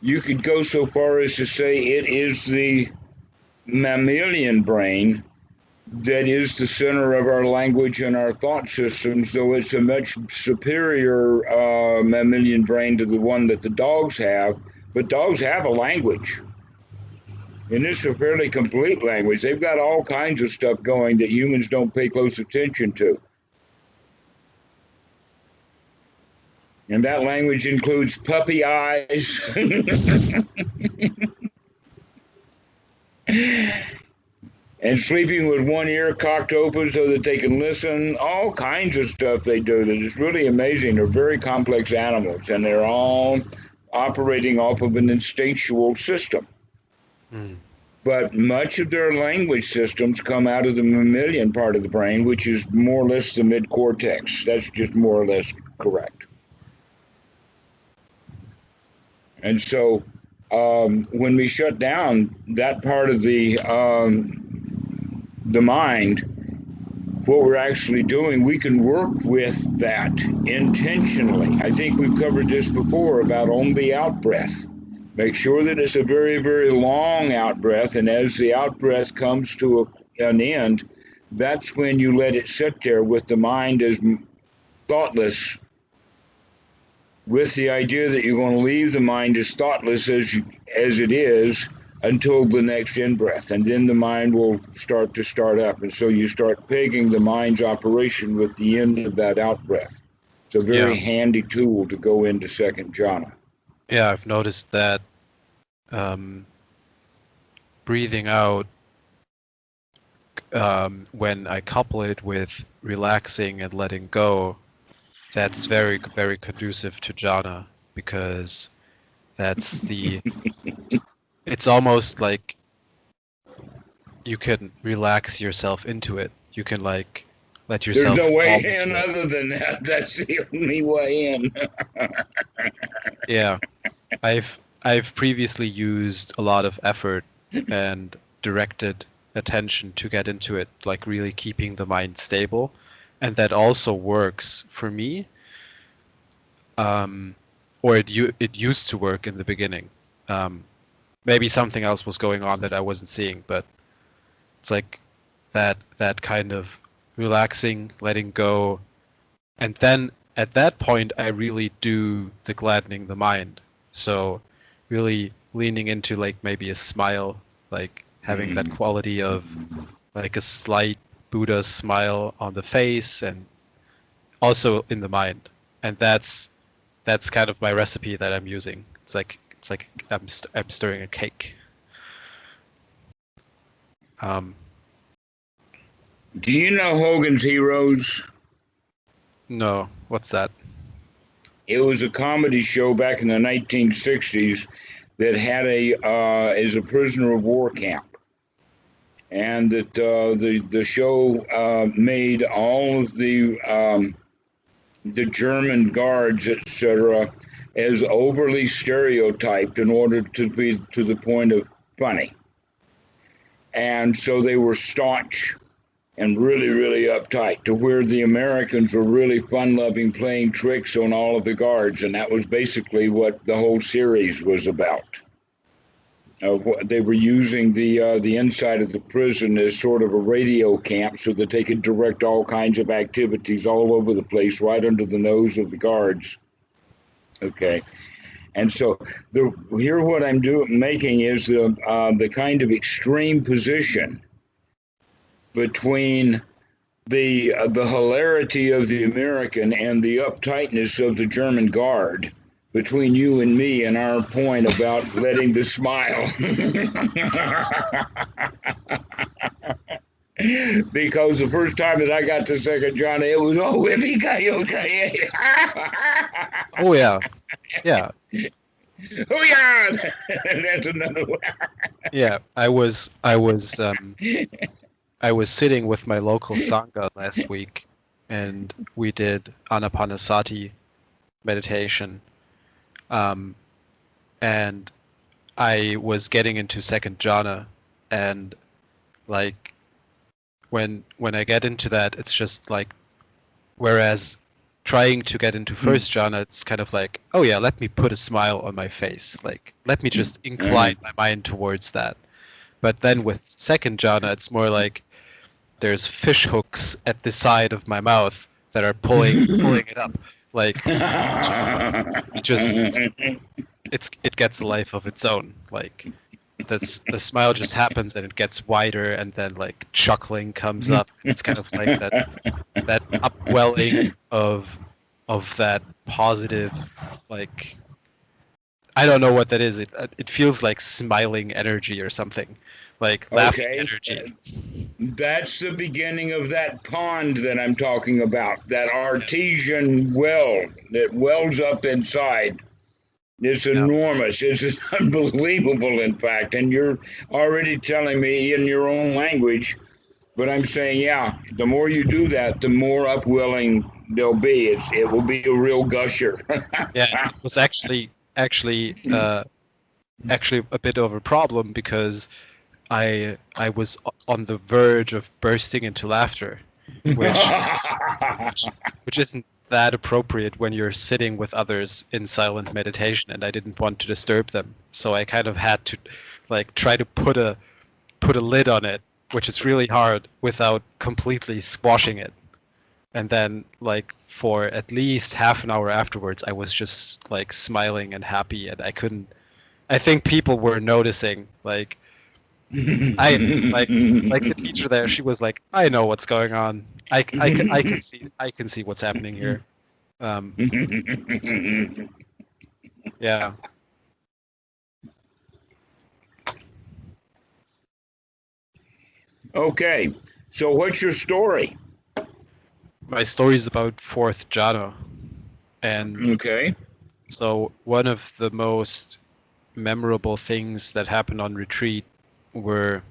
You could go so far as to say it is the mammalian brain that is the center of our language and our thought system. So it's a much superior mammalian brain to the one that the dogs have. But dogs have a language. And it's a fairly complete language. They've got all kinds of stuff going that humans don't pay close attention to. And that language includes puppy eyes And sleeping with one ear cocked open so that they can listen, all kinds of stuff they do that is really amazing. They're very complex animals, and they're all operating off of an instinctual system. Mm. But much of their language systems come out of the mammalian part of the brain, which is more or less the mid-cortex. That's just more or less correct. And so when we shut down that part of the mind, what we're actually doing, we can work with that intentionally. I think we've covered this before about on the out breath. Make sure that it's a very, very long out breath, and as the out breath comes to an end, that's when you let it sit there with the mind as thoughtless, with the idea that you're going to leave the mind as thoughtless as it is until the next in-breath, and then the mind will start up. And so you start pegging the mind's operation with the end of that out-breath. It's a very handy tool to go into second jhana. Yeah, I've noticed that breathing out, when I couple it with relaxing and letting go, that's very, very conducive to jhana, because that's it's almost like you can relax yourself into it. You can like let yourself. There's no way in other than that. That's the only way in. Yeah, I've previously used a lot of effort and directed attention to get into it, like really keeping the mind stable, and that also works for me. Or it used to work in the beginning. Maybe something else was going on that I wasn't seeing, but it's like that kind of relaxing, letting go, and then at that point I really do the gladdening the mind. So really leaning into like maybe a smile, like having that quality of like a slight Buddha smile on the face and also in the mind. And that's kind of my recipe that I'm using. It's like I'm stirring a cake. Do you know Hogan's Heroes? No, what's that? It was a comedy show back in the 1960s that had as a prisoner of war camp, and that the show made all of the German guards, etc., as overly stereotyped in order to be to the point of funny, and so they were staunch and really, really uptight, to where the Americans were really fun-loving, playing tricks on all of the guards, and that was basically what the whole series was about. They were using the inside of the prison as sort of a radio camp so that they could direct all kinds of activities all over the place, right under the nose of the guards. Okay. And so here what I'm making is the kind of extreme position between the hilarity of the American and the uptightness of the German guard, between you and me and our point about letting the smile. Because the first time that I got to second jhana, it was oh whippy coyote. Oh yeah, yeah. Oh yeah, that's another one. Yeah, I was sitting with my local Sangha last week, and we did Anapanasati meditation. And I was getting into second jhana, and like when I get into that, it's just like, whereas trying to get into first jhana, it's kind of like, oh yeah, let me put a smile on my face, like let me just incline my mind towards that. But then with second jhana, it's more like there's fish hooks at the side of my mouth that are pulling it up, like it gets a life of its own. Like the smile just happens and it gets wider, and then like chuckling comes up. It's kind of like that upwelling of that positive, like, I don't know what that is. It feels like smiling energy or something. like laughing Okay, energy. that's the beginning of that pond that I'm talking about, that Yeah. artesian well that wells up inside. It's Yeah. enormous. It's unbelievable, in fact. And you're already telling me in your own language, but I'm saying, yeah, the more you do that, the more upwelling there'll be. It will be a real gusher. Yeah, it was actually a bit of a problem because I was on the verge of bursting into laughter, which which isn't that appropriate when you're sitting with others in silent meditation, and I didn't want to disturb them. So I kind of had to like try to put a lid on it, which is really hard without completely squashing it. And then like for at least half an hour afterwards, I was just like smiling and happy, and I think people were noticing I like the teacher there. She was like, I know what's going on. I can see what's happening here. Um, yeah, Okay, so what's your story? my story is about fourth jhana, and Okay. so one of the most memorable things that happened on retreat were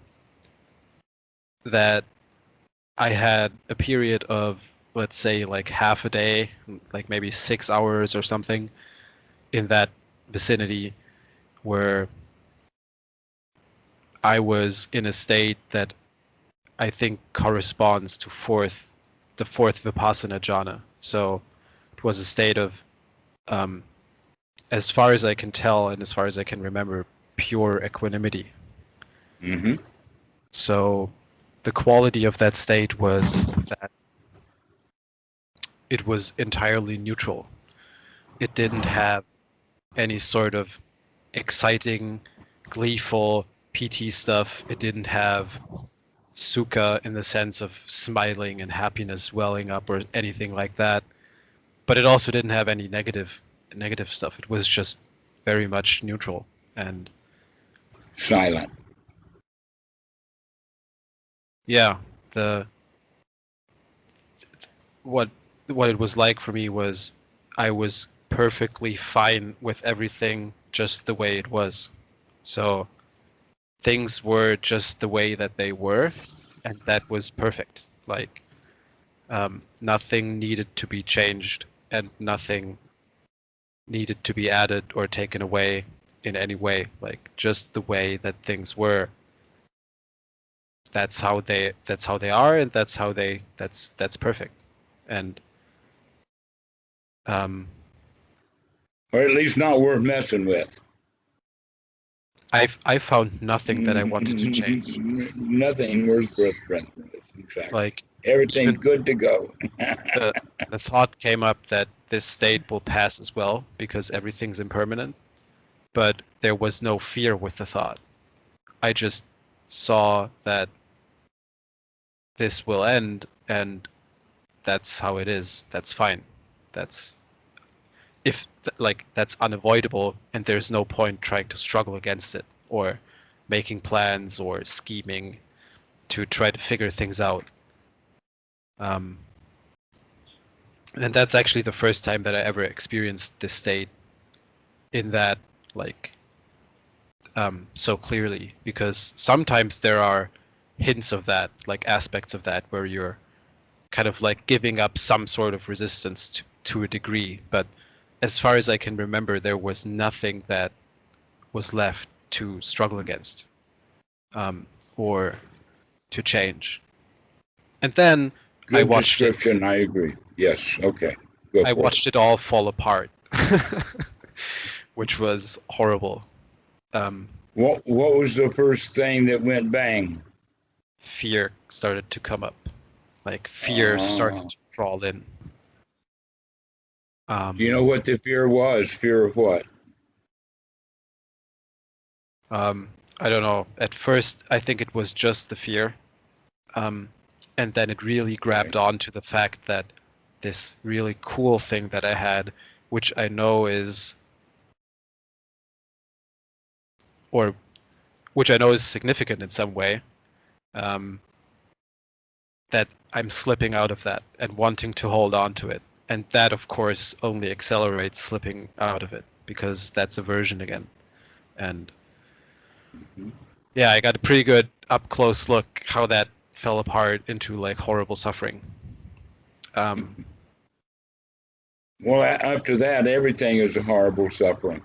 that I had a period of, let's say, like half a day, like maybe 6 hours or something in that vicinity, where I was in a state that I think corresponds to the fourth Vipassana jhana. So it was a state of, um, as far as I can tell and as far as I can remember, pure equanimity. Hmm. So the quality of that state was that it was entirely neutral. It didn't have any sort of exciting, gleeful PT stuff. It didn't have sukha in the sense of smiling and happiness welling up or anything like that. But it also didn't have any negative stuff. It was just very much neutral. And Silent. yeah, the what what it was like for me was I was perfectly fine with everything just the way it was. So things were just the way that they were, and that was perfect. Like nothing needed to be changed, and nothing needed to be added or taken away in any way. Like just the way that things were. That's how they are, and that's perfect. And um, Or at least not worth messing with. I found nothing that I wanted to change. Nothing worth messing with. Exactly. Like Everything's even good to go. the the thought came up that this state will pass as well because everything's impermanent, but there was no fear with the thought. I just saw that this will end and that's how it is. That's fine. That's if like that's unavoidable and there's no point trying to struggle against it or making plans or scheming to try to figure things out. Um, and that's actually the first time that I ever experienced this state in that like so clearly because sometimes there are hints of that, like aspects of that where you're kind of like giving up some sort of resistance to a degree, but as far as I can remember, there was nothing that was left to struggle against um, or to change. And then I Good watched it. description. I agree. Yes. Okay. Go I for it. watched it all fall apart, which was horrible. Um, What was the first thing that went bang? Fear started to come up. Like fear Uh, started to crawl in. do you Um, know what the fear was? Fear of what? um, I don't know. At first, I think it was just the fear. Um, and then it really Okay. grabbed on to the fact that this really cool thing that I had, which I know is, or which I know is significant in some way, that I'm slipping out of that and wanting to hold on to it. And that, of course, only accelerates slipping out of it, because that's aversion again. And yeah, I got a pretty good up close look how that fell apart into like horrible suffering. Well, up to that, everything is a horrible suffering.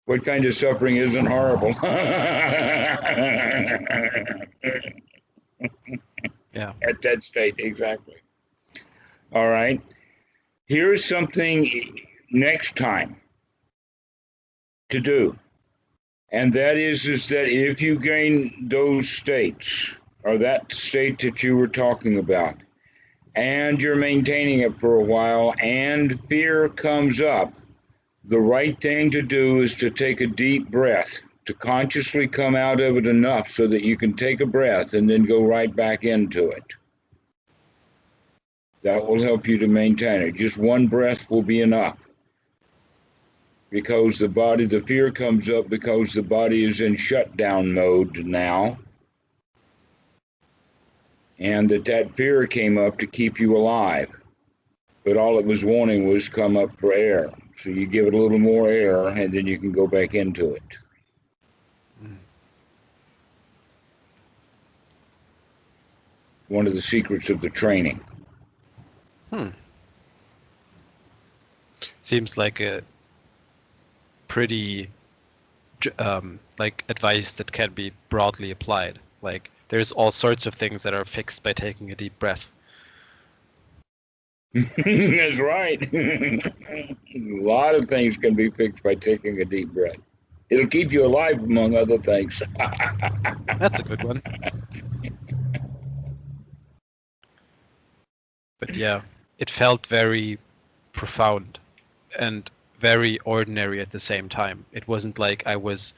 What kind of suffering isn't horrible? Yeah. At that state, exactly. All right. Here's something next time to do. And that is that if you gain those states, or that state that you were talking about, and you're maintaining it for a while, and fear comes up, the right thing to do is to take a deep breath, to consciously come out of it enough so that you can take a breath and then go right back into it. That will help you to maintain it. Just one breath will be enough. Because the fear comes up because the body is in shutdown mode now. And that fear came up to keep you alive. But all it was wanting was come up for air. So you give it a little more air, and then you can go back into it. One of the secrets of the training. Seems like a pretty like advice that can be broadly applied. Like there's all sorts of things that are fixed by taking a deep breath. That's right. A lot of things can be fixed by taking a deep breath. It'll keep you alive, among other things. That's a good one. But yeah, it felt very profound and very ordinary at the same time. It wasn't like I was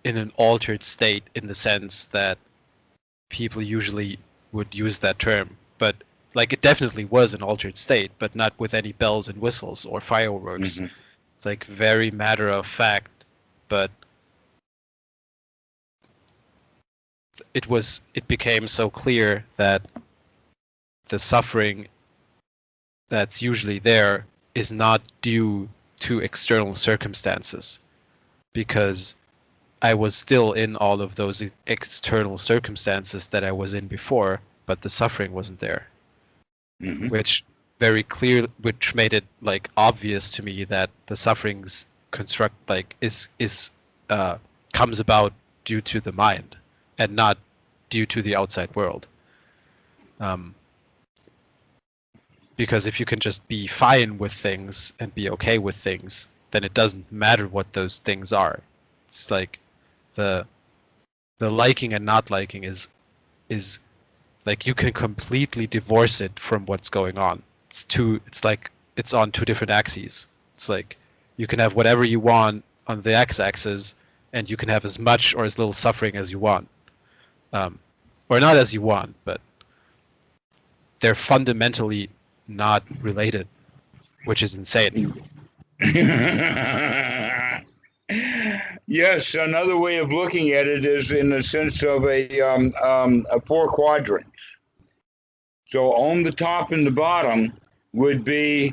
in an altered state in the sense that people usually would use that term, but like it definitely was an altered state, but not with any bells and whistles or fireworks. Mm-hmm. It's like very matter of fact, but it became so clear that the suffering that's usually there is not due to external circumstances, because I was still in all of those external circumstances that I was in before, but the suffering wasn't there. Mm-hmm. Which made it like obvious to me that the sufferings comes about due to the mind and not due to the outside world. Because if you can just be fine with things and be okay with things, then it doesn't matter what those things are. It's like the liking and not liking is like you can completely divorce it from what's going on. It's like it's on two different axes. It's like you can have whatever you want on the x-axis, and you can have as much or as little suffering as you want, or not as you want, but they're fundamentally not related, which is insane. Yes, another way of looking at it is in the sense of a 4 quadrants. So on the top and the bottom would be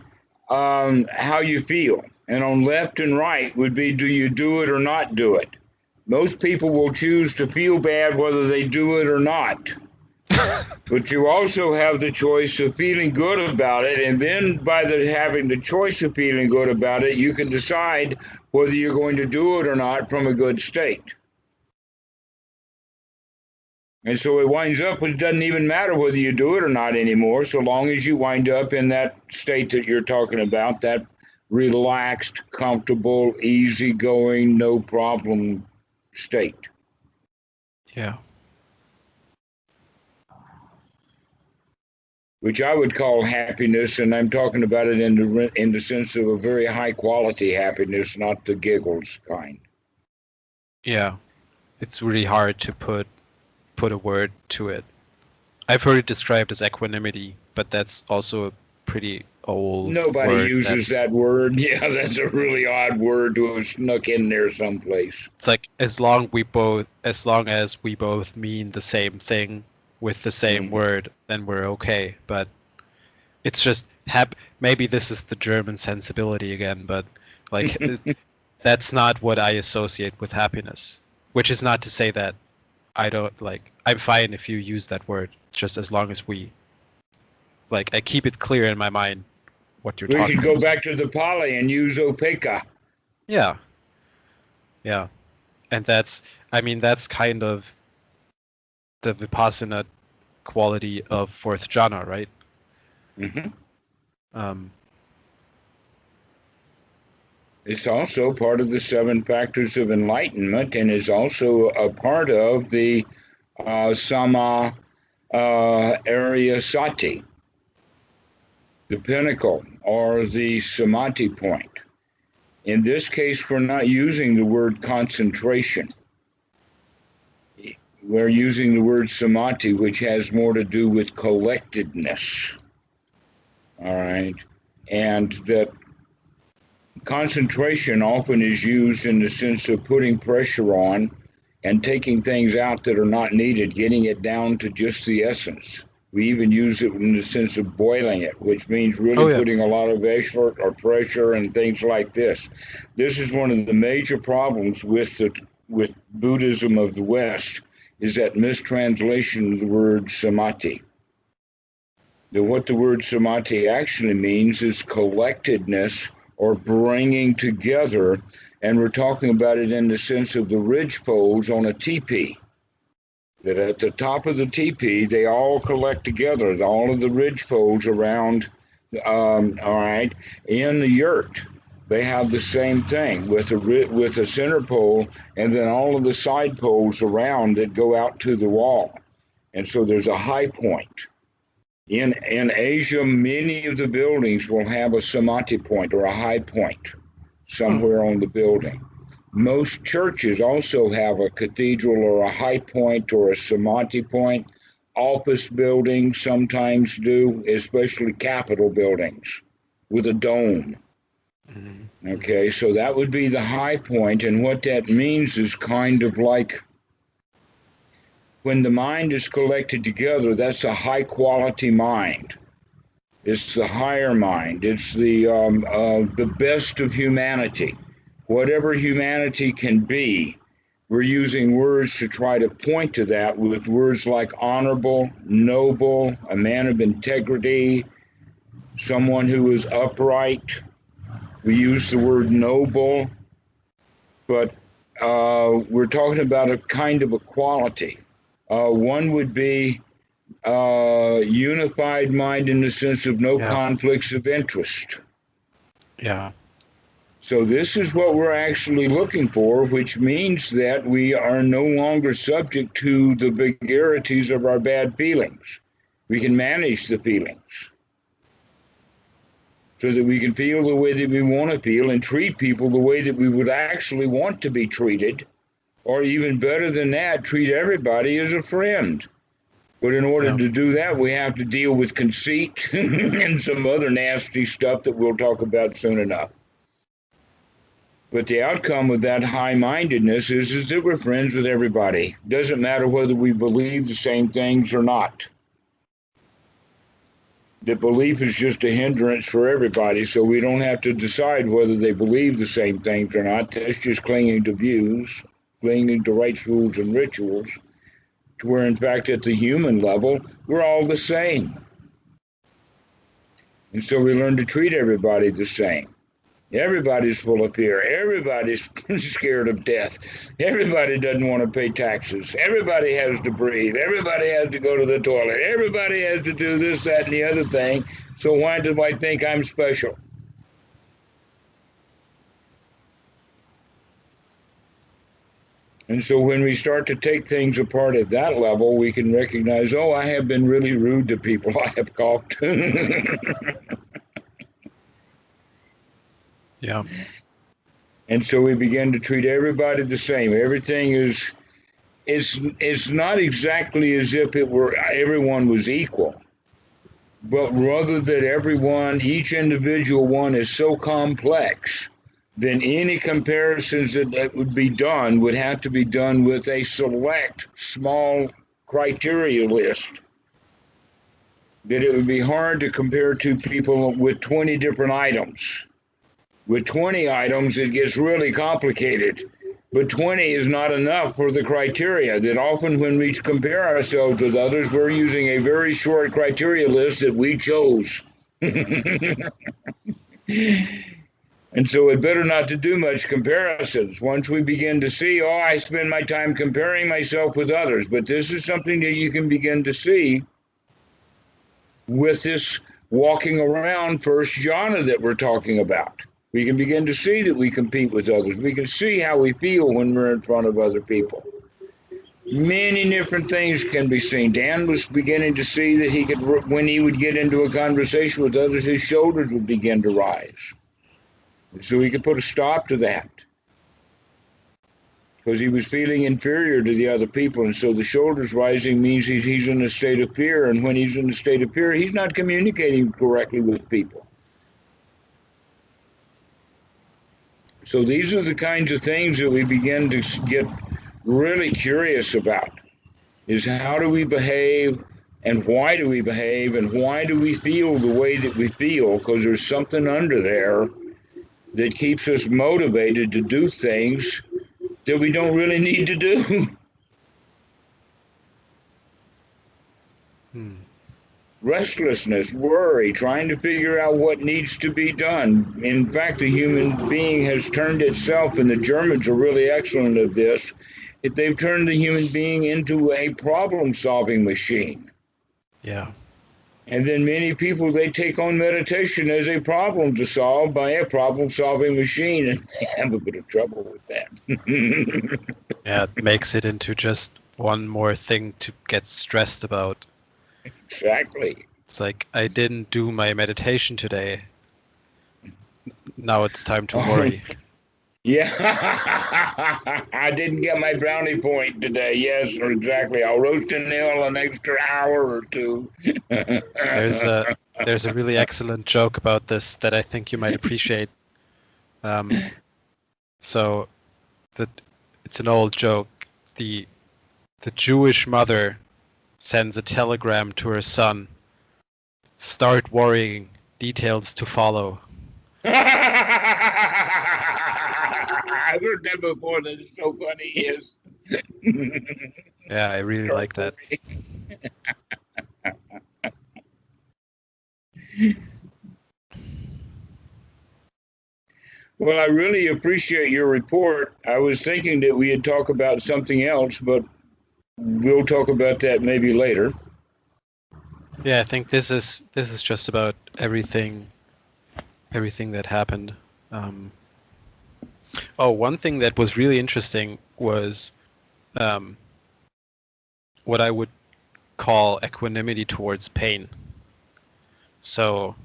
how you feel, and on left and right would be do you do it or not do it. Most people will choose to feel bad whether they do it or not. But you also have the choice of feeling good about it, and then by having the choice of feeling good about it, you can decide whether you're going to do it or not from a good state. And so it winds up, it doesn't even matter whether you do it or not anymore, so long as you wind up in that state that you're talking about, that relaxed, comfortable, easygoing, no problem state. Yeah. Which I would call happiness, and I'm talking about it in the sense of a very high quality happiness, not the giggles kind. Yeah, it's really hard to put a word to it. I've heard it described as equanimity, but that's also a pretty old Nobody word that uses that word. Yeah, that's a really odd word to have snuck in there someplace. it's like as long as we both mean the same thing with the same Mm. word, then we're okay. But it's just maybe this is the German sensibility again, but like that's not what I associate with happiness. Which is not to say that I don't like. I'm fine if you use that word, just as long as we like. I keep it clear in my mind what you're We talking could go about. back to the Pali and use opeka. Yeah, yeah, and that's kind of the Vipassana quality of fourth jhana, right? Hmm. Um, It's also part of the seven factors of enlightenment and is also a part of the Sama Arya Sati, the pinnacle or the samadhi point. In this case, we're not using the word concentration. We're using the word samadhi, which has more to do with collectedness. All right. And that concentration often is used in the sense of putting pressure on and taking things out that are not needed, getting it down to just the essence. We even use it in the sense of boiling it, which means really oh yeah, putting a lot of effort or pressure and things like this. This is one of the major problems with Buddhism of the West, is that mistranslation of the word samadhi. What the word samadhi actually means is collectedness or bringing together, and we're talking about it in the sense of the ridge poles on a teepee. That at the top of the teepee, they all collect together, all of the ridge poles around, all right, in the yurt. They have the same thing with a center pole and then all of the side poles around that go out to the wall. And so there's a high point. In Asia, many of the buildings will have a samadhi point or a high point somewhere on the building. Most churches also have a cathedral or a high point or a samadhi point. Office buildings sometimes do, especially capitol buildings with a dome. Okay, so that would be the high point, and what that means is kind of like when the mind is collected together, that's a high quality mind. It's the higher mind. It's the best of humanity. Whatever humanity can be, we're using words to try to point to that with words like honorable, noble, a man of integrity, someone who is upright. We use the word noble, but we're talking about a kind of a quality. One would be unified mind in the sense of no yeah, conflicts of interest. yeah, So this is what we're actually looking for, which means that we are no longer subject to the vagaries of our bad feelings. We can manage the feelings so that we can feel the way that we want to feel and treat people the way that we would actually want to be treated, or even better than that, treat everybody as a friend. But in order yeah, to do that, we have to deal with conceit and some other nasty stuff that we'll talk about soon enough. But the outcome of that high-mindedness is that we're friends with everybody. Doesn't matter whether we believe the same things or not. The belief is just a hindrance for everybody, so we don't have to decide whether they believe the same things or not. That's just clinging to views, clinging to rites, rules, and rituals, to where, in fact, at the human level, we're all the same. And so we learn to treat everybody the same. Everybody's full of fear. Everybody's scared of death. Everybody doesn't want to pay taxes. Everybody has to breathe. Everybody has to go to the toilet. Everybody has to do this, that, and the other thing. So why do I think I'm special? And so when we start to take things apart at that level, we can recognize, oh, I have been really rude to people. I have coughed. yeah, And so we begin to treat everybody the same. Everything is it's not exactly as if it were everyone was equal, but rather that everyone, each individual one is so complex, then any comparisons that would be done would have to be done with a select small criteria list. That it would be hard to compare two people with 20 different items. With 20 items, it gets really complicated. But 20 is not enough for the criteria. That often when we compare ourselves with others, we're using a very short criteria list that we chose. And so it better not to do much comparisons. Once we begin to see, oh, I spend my time comparing myself with others. But this is something that you can begin to see with this walking around first jhana that we're talking about. We can begin to see that we compete with others. We can see how we feel when we're in front of other people. Many different things can be seen. Dan was beginning to see that he could, when he would get into a conversation with others, his shoulders would begin to rise. So he could put a stop to that, because he was feeling inferior to the other people. And so the shoulders rising means he's in a state of fear. And when he's in a state of fear, he's not communicating correctly with people. So these are the kinds of things that we begin to get really curious about, is how do we behave, and why do we behave, and why do we feel the way that we feel? Because there's something under there that keeps us motivated to do things that we don't really need to do. Restlessness, worry, trying to figure out what needs to be done. In fact, the human being has turned itself, and the Germans are really excellent at this, they've turned the human being into a problem-solving machine. Yeah. And then many people, they take on meditation as a problem to solve by a problem-solving machine, and they have a bit of trouble with that. Yeah, it makes it into just one more thing to get stressed about. Exactly. It's like, I didn't do my meditation today. Now it's time to worry. Yeah, I didn't get my brownie point today. Yes, exactly. I'll roast a nail an extra hour or two. There's a really excellent joke about this that I think you might appreciate. So that it's an old joke. The Jewish mother sends a telegram to her son. Start worrying. Details to follow. I've heard that before. That is so funny. Yes. Yeah, I really like that. Well, I really appreciate your report. I was thinking that we had talked about something else, but we'll talk about that maybe later. Yeah, I think this is just about everything that happened. One thing that was really interesting was what I would call equanimity towards pain. So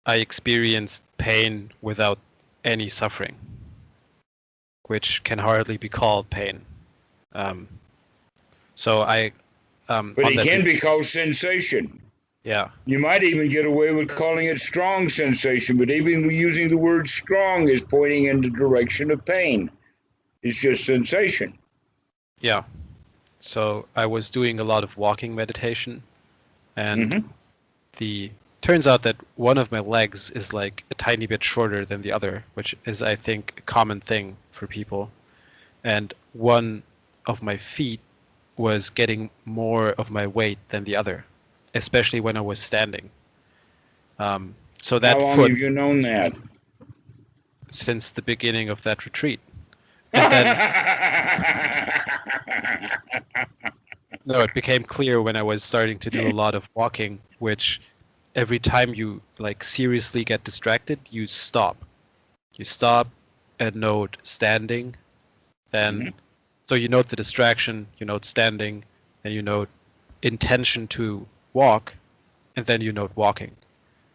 I experienced pain without any suffering, which can hardly be called pain. So I. But it can be called sensation. Yeah. You might even get away with calling it strong sensation, but even using the word strong is pointing in the direction of pain. It's just sensation. Yeah. So I was doing a lot of walking meditation, and turns out that one of my legs is like a tiny bit shorter than the other, which is, I think, a common thing for people. And one of my feet was getting more of my weight than the other, especially when I was standing. So that How long have you known that? Since the beginning of that retreat. And then, no, it became clear when I was starting to do a lot of walking, which every time you like seriously get distracted, you stop. You stop and note standing, then so you note the distraction, you note standing, and you note intention to walk, and then you note walking.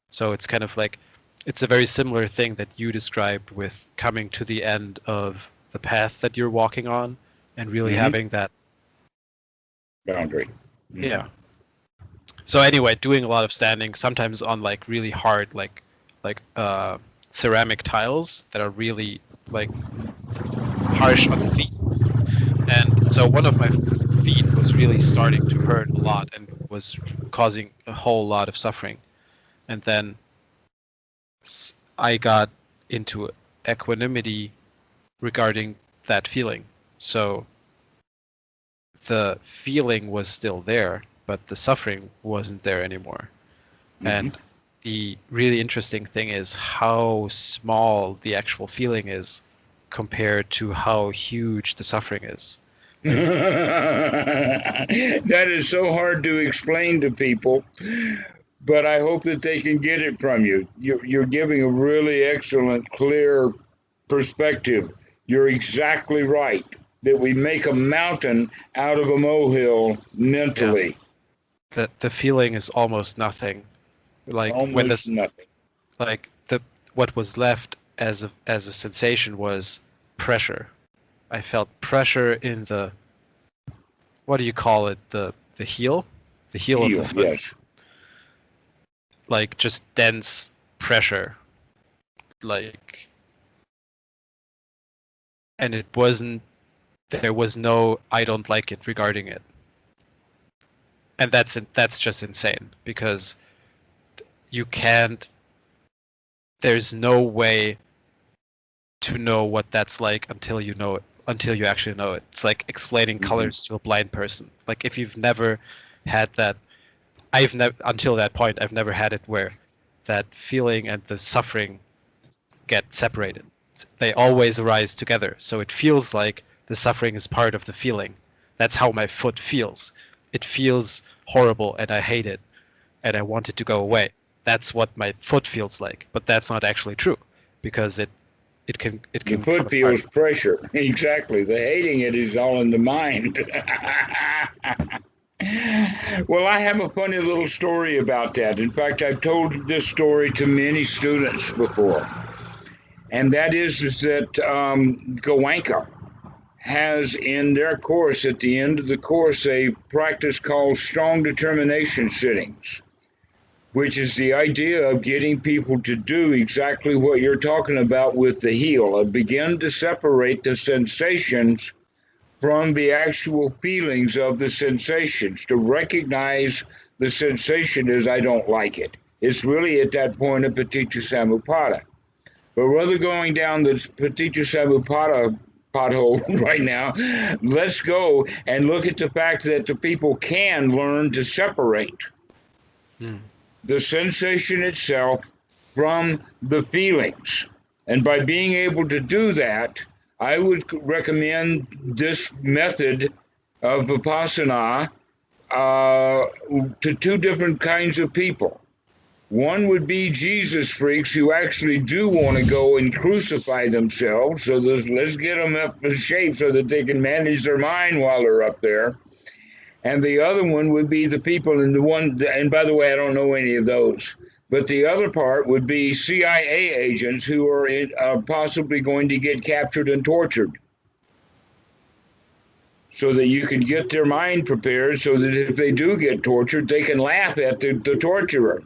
So it's kind of like, it's a very similar thing that you described with coming to the end of the path that you're walking on and really having that boundary. Yeah. So anyway, doing a lot of standing, sometimes on like really hard, like ceramic tiles that are really like harsh on the feet. And so one of my feet was really starting to hurt a lot and was causing a whole lot of suffering. And then I got into equanimity regarding that feeling. So the feeling was still there, but the suffering wasn't there anymore. Mm-hmm. And the really interesting thing is how small the actual feeling is compared to how huge the suffering is. That is so hard to explain to people, but I hope that they can get it from you. You're giving a really excellent, clear perspective. You're exactly right that we make a mountain out of a molehill mentally. Yeah. The feeling is almost nothing. Like almost when this, nothing. like what was left as a sensation was pressure. I felt pressure in the, what do you call it? The heel? The heel of the foot. Yes. Like just dense pressure. Like, and it wasn't, there was no I don't like it regarding it. And that's just insane because you can't, there's no way to know what that's like until you know it, until you actually know it. It's like explaining colors to a blind person. Like if you've never had that, I've never, until that point, I've never had it where that feeling and the suffering get separated. They always arise together. So it feels like the suffering is part of the feeling. That's how my foot feels. It feels horrible and I hate it and I want it to go away. That's what my foot feels like, but that's not actually true because it can The foot feels pressure. Exactly. The hating it is all in the mind. Well, I have a funny little story about that. In fact, I've told this story to many students before. And that is that Goenka has in their course, at the end of the course, a practice called strong determination sittings, which is the idea of getting people to do exactly what you're talking about with the heel, of begin to separate the sensations from the actual feelings of the sensations, to recognize the sensation as I don't like it. It's really at that point of paticca samuppada. But rather going down the paticca samuppada pothole right now, let's go and look at the fact that the people can learn to separate the sensation itself from the feelings. And by being able to do that, I would recommend this method of Vipassana to two different kinds of people. One would be Jesus freaks who actually do want to go and crucify themselves. So let's get them up in shape so that they can manage their mind while they're up there. And the other one would be the people, and by the way, I don't know any of those. But the other part would be CIA agents who are possibly going to get captured and tortured, so that you can get their mind prepared so that if they do get tortured, they can laugh at the torturer.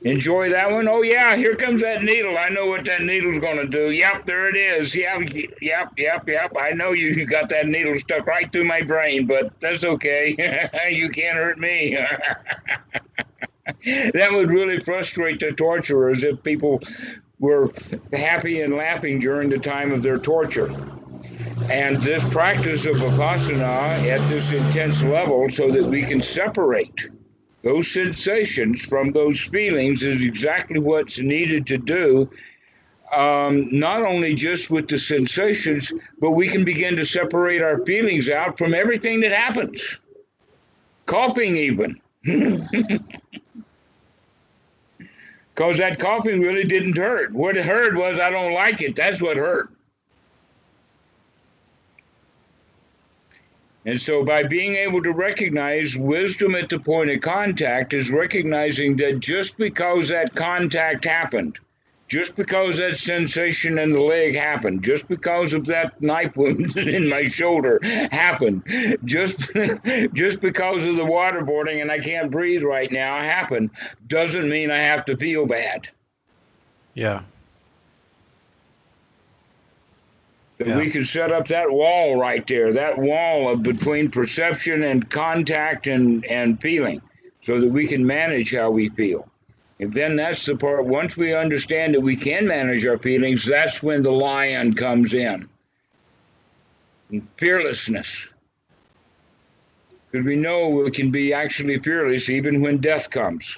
Enjoy that one? Oh, yeah, here comes that needle. I know what that needle's going to do. Yep, there it is. Yep. I know you got that needle stuck right through my brain, but that's okay. You can't hurt me. That would really frustrate the torturers if people were happy and laughing during the time of their torture. And this practice of Vipassana at this intense level so that we can separate those sensations from those feelings is exactly what's needed to do, not only just with the sensations, but we can begin to separate our feelings out from everything that happens. Coughing even. Because that coughing really didn't hurt. What it hurt was I don't like it. That's what hurt. And so by being able to recognize wisdom at the point of contact is recognizing that just because that contact happened, Just because that sensation in the leg happened, just because of that knife wound in my shoulder happened, just just because of the waterboarding and I can't breathe right now happened, doesn't mean I have to feel bad. Yeah. That we can set up that wall right there, that wall of between perception and contact and feeling, so that we can manage how we feel. And then that's the part, once we understand that we can manage our feelings, that's when the lion comes in. And fearlessness. Because we know we can be actually fearless even when death comes.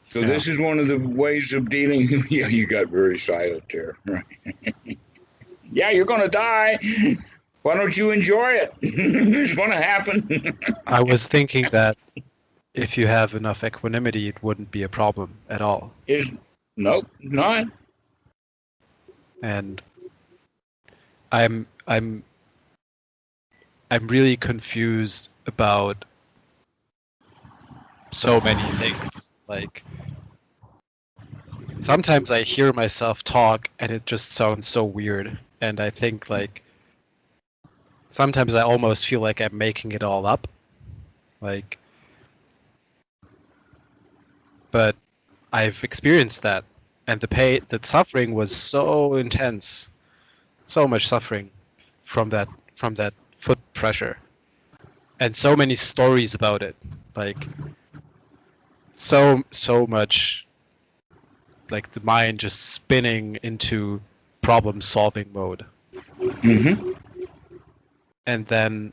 So this is one of the ways of dealing. Yeah, you got very silent there. Yeah, you're going to die. Why don't you enjoy it? It's going to happen. I was thinking that if you have enough equanimity, it wouldn't be a problem at all. Nope, not. And I'm really confused about so many things. Like, sometimes I hear myself talk and it just sounds so weird. And I think, like, sometimes I almost feel like I'm making it all up. Like, but I've experienced that. And the pain, the suffering was so intense. So much suffering from that foot pressure. And so many stories about it. Like, so much, like, the mind just spinning into problem solving mode. Mm-hmm. And then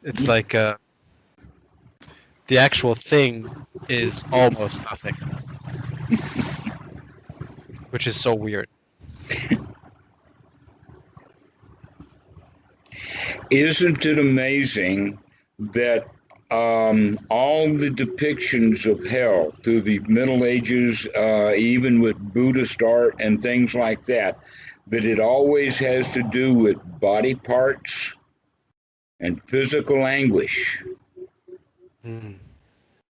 it's like the actual thing is almost nothing, which is so weird. Isn't it amazing that all the depictions of hell through the Middle Ages, even with Buddhist art and things like that, but it always has to do with body parts and physical anguish. Mm.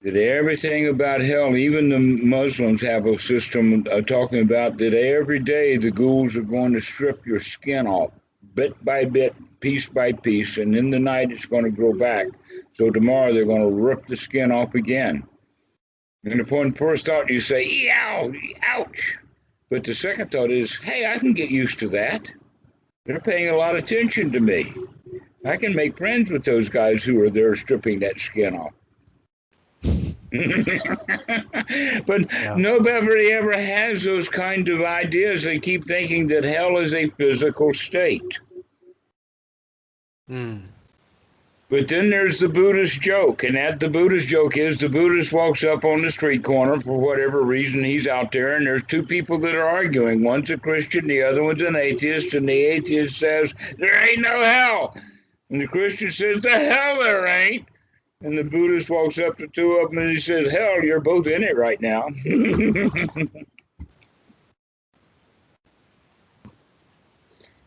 That everything about hell, even the Muslims have a system talking about that every day the ghouls are going to strip your skin off, bit by bit, piece by piece, and in the night it's going to grow back. So tomorrow they're going to rip the skin off again. And upon first thought you say, "Ew, ouch." But the second thought is, hey, I can get used to that. They're paying a lot of attention to me. I can make friends with those guys who are there stripping that skin off. But nobody ever has those kind of ideas. They keep thinking that hell is a physical state. Mm. But then there's the Buddhist joke, and the Buddhist joke is the Buddhist walks up on the street corner for whatever reason he's out there, and there's two people that are arguing. One's a Christian, the other one's an atheist, and the atheist says, "There ain't no hell." And the Christian says, "The hell there ain't." And the Buddhist walks up to two of them and he says, "Hell, you're both in it right now."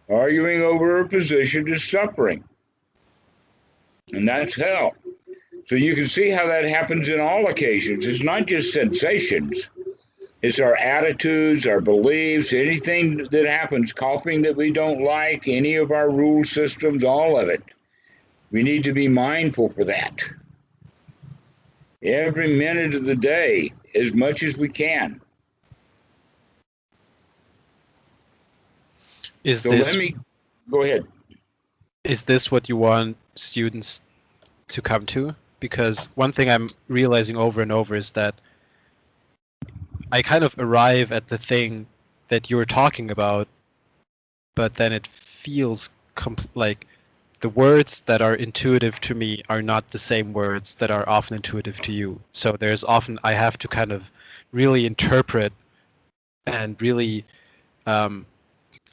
Arguing over a position is suffering. And that's hell. So you can see how that happens in all occasions. It's not just sensations. It's our attitudes, our beliefs, anything that happens, coughing that we don't like, any of our rule systems, all of it. We need to be mindful for that. Every minute of the day, as much as we can. Let me go ahead. Is this what you want students to come to? Because one thing I'm realizing over and over is that I kind of arrive at the thing that you're talking about, but then it feels like the words that are intuitive to me are not the same words that are often intuitive to you. So there's often, I have to kind of really interpret and really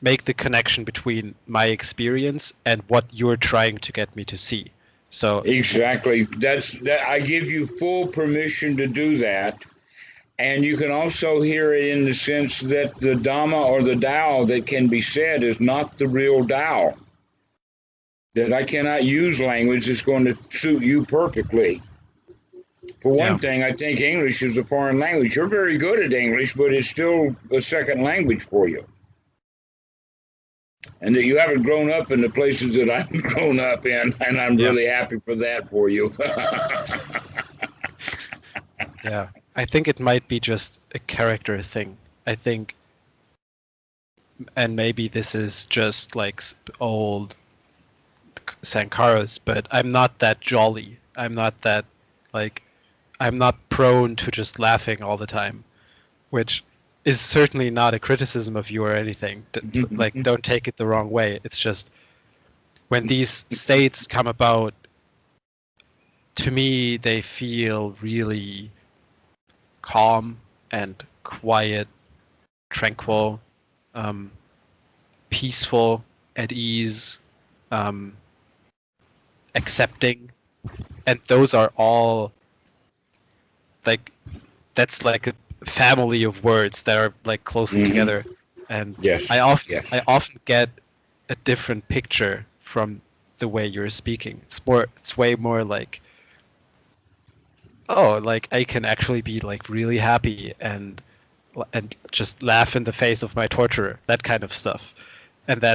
make the connection between my experience and what you're trying to get me to see. So exactly, that I give you full permission to do that. And you can also hear it in the sense that the Dhamma or the Tao that can be said is not the real Tao. that I cannot use language that's going to suit you perfectly. For one thing, I think English is a foreign language. You're very good at English, but it's still a second language for you. And that you haven't grown up in the places that I've grown up in, and I'm really happy for that for you. Yeah, I think it might be just a character thing. I think, and maybe this is just like old Sankaras, but I'm not that jolly. I'm not that, like, I'm not prone to just laughing all the time, which is certainly not a criticism of you or anything. Like, don't take it the wrong way. It's just when these states come about, to me, they feel really calm and quiet, tranquil, peaceful, at ease, accepting, and those are all like, that's like a family of words that are like closely together, and I often get a different picture from the way you're speaking. It's way more like, oh, like I can actually be like really happy and just laugh in the face of my torturer, that kind of stuff. And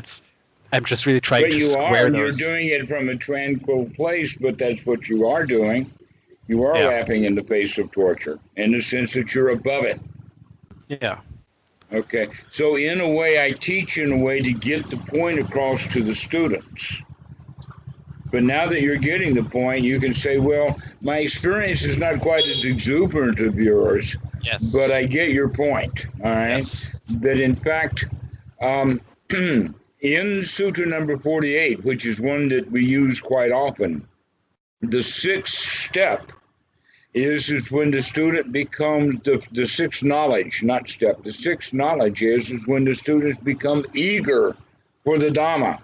I'm just really trying to square those. You're doing it from a tranquil place, but that's what you are doing. You are laughing in the face of torture, in the sense that you're above it. Yeah. Okay. So in a way, I teach in a way to get the point across to the students. But now that you're getting the point, you can say, well, my experience is not quite as exuberant of yours, but I get your point, all right? Yes. That in fact, in Sutra number 48, which is one that we use quite often, the sixth step is when the student becomes the sixth knowledge, not step. The sixth knowledge is when the students become eager for the Dhamma.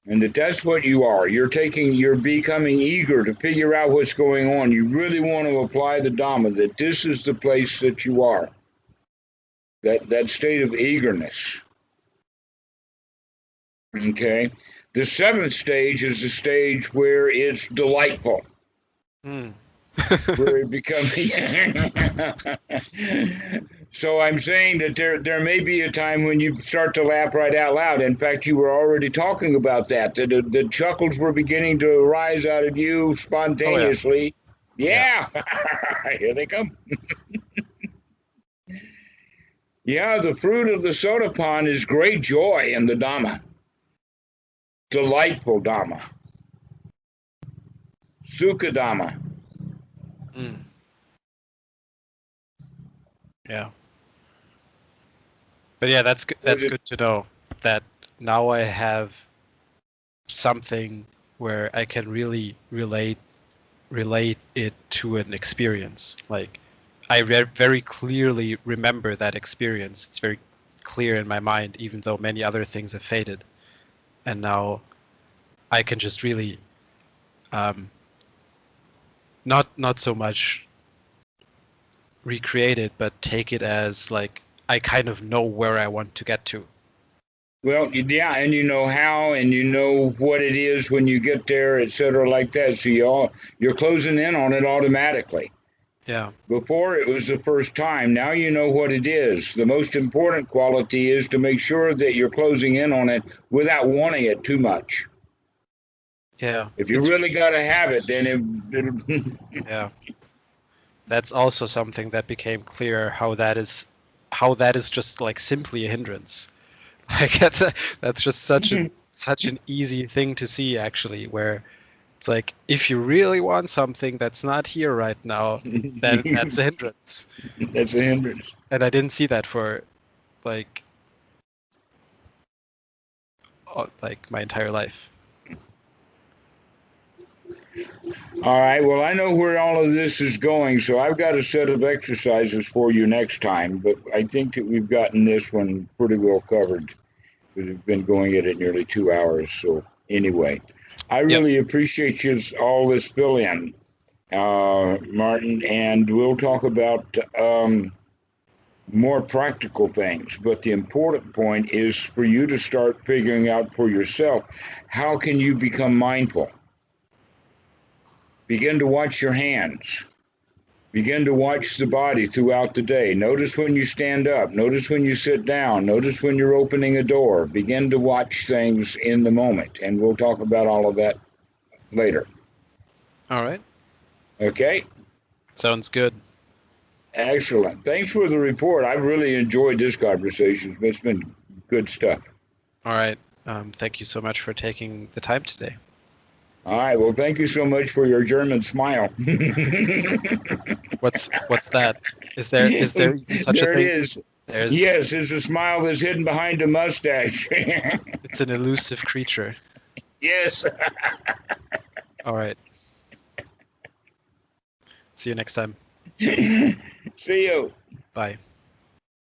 And that's what you are. You're becoming eager to figure out what's going on. You really want to apply the Dhamma, that this is the place that you are. That state of eagerness. Okay. The seventh stage is the stage where it's delightful. Where it becomes. So I'm saying that there may be a time when you start to laugh right out loud. In fact, you were already talking about that. The chuckles were beginning to arise out of you spontaneously. Oh, yeah. Here they come. Yeah, the fruit of the sotapan is great joy in the Dhamma. Delightful Dhamma. Sukha Dhamma. Yeah. But yeah, that's good to know that now I have something where I can really relate it to an experience. Like, I very clearly remember that experience. It's very clear in my mind, even though many other things have faded. And now I can just really not so much recreate it, but take it as like I kind of know where I want to get to. Well, yeah, and you know how, and you know what it is when you get there, etc., like that. So you're closing in on it automatically. Yeah. Before it was the first time. Now you know what it is. The most important quality is to make sure that you're closing in on it without wanting it too much. Yeah. If you really got to have it, then it yeah. That's also something that became clear, how that is just like simply a hindrance. Like that's just such an easy thing to see, actually, where it's like, if you really want something that's not here right now, then that's a hindrance. That's a hindrance. And I didn't see that for like my entire life. All right, well, I know where all of this is going, so I've got a set of exercises for you next time, but I think that we've gotten this one pretty well covered. We've been going at it nearly 2 hours, so anyway. I really appreciate you all this fill-in, Martin, and we'll talk about more practical things. But the important point is for you to start figuring out for yourself, how can you become mindful? Begin to watch your hands. Begin to watch the body throughout the day. Notice when you stand up. Notice when you sit down. Notice when you're opening a door. Begin to watch things in the moment. And we'll talk about all of that later. All right. Okay? Sounds good. Excellent. Thanks for the report. I've really enjoyed this conversation. It's been good stuff. All right. Thank you so much for taking the time today. All right. Well, thank you so much for your German smile. What's that? Is there even such there a thing? It is. There's. Yes, it's a smile that's hidden behind a mustache. It's an elusive creature. Yes. All right. See you next time. See you. Bye.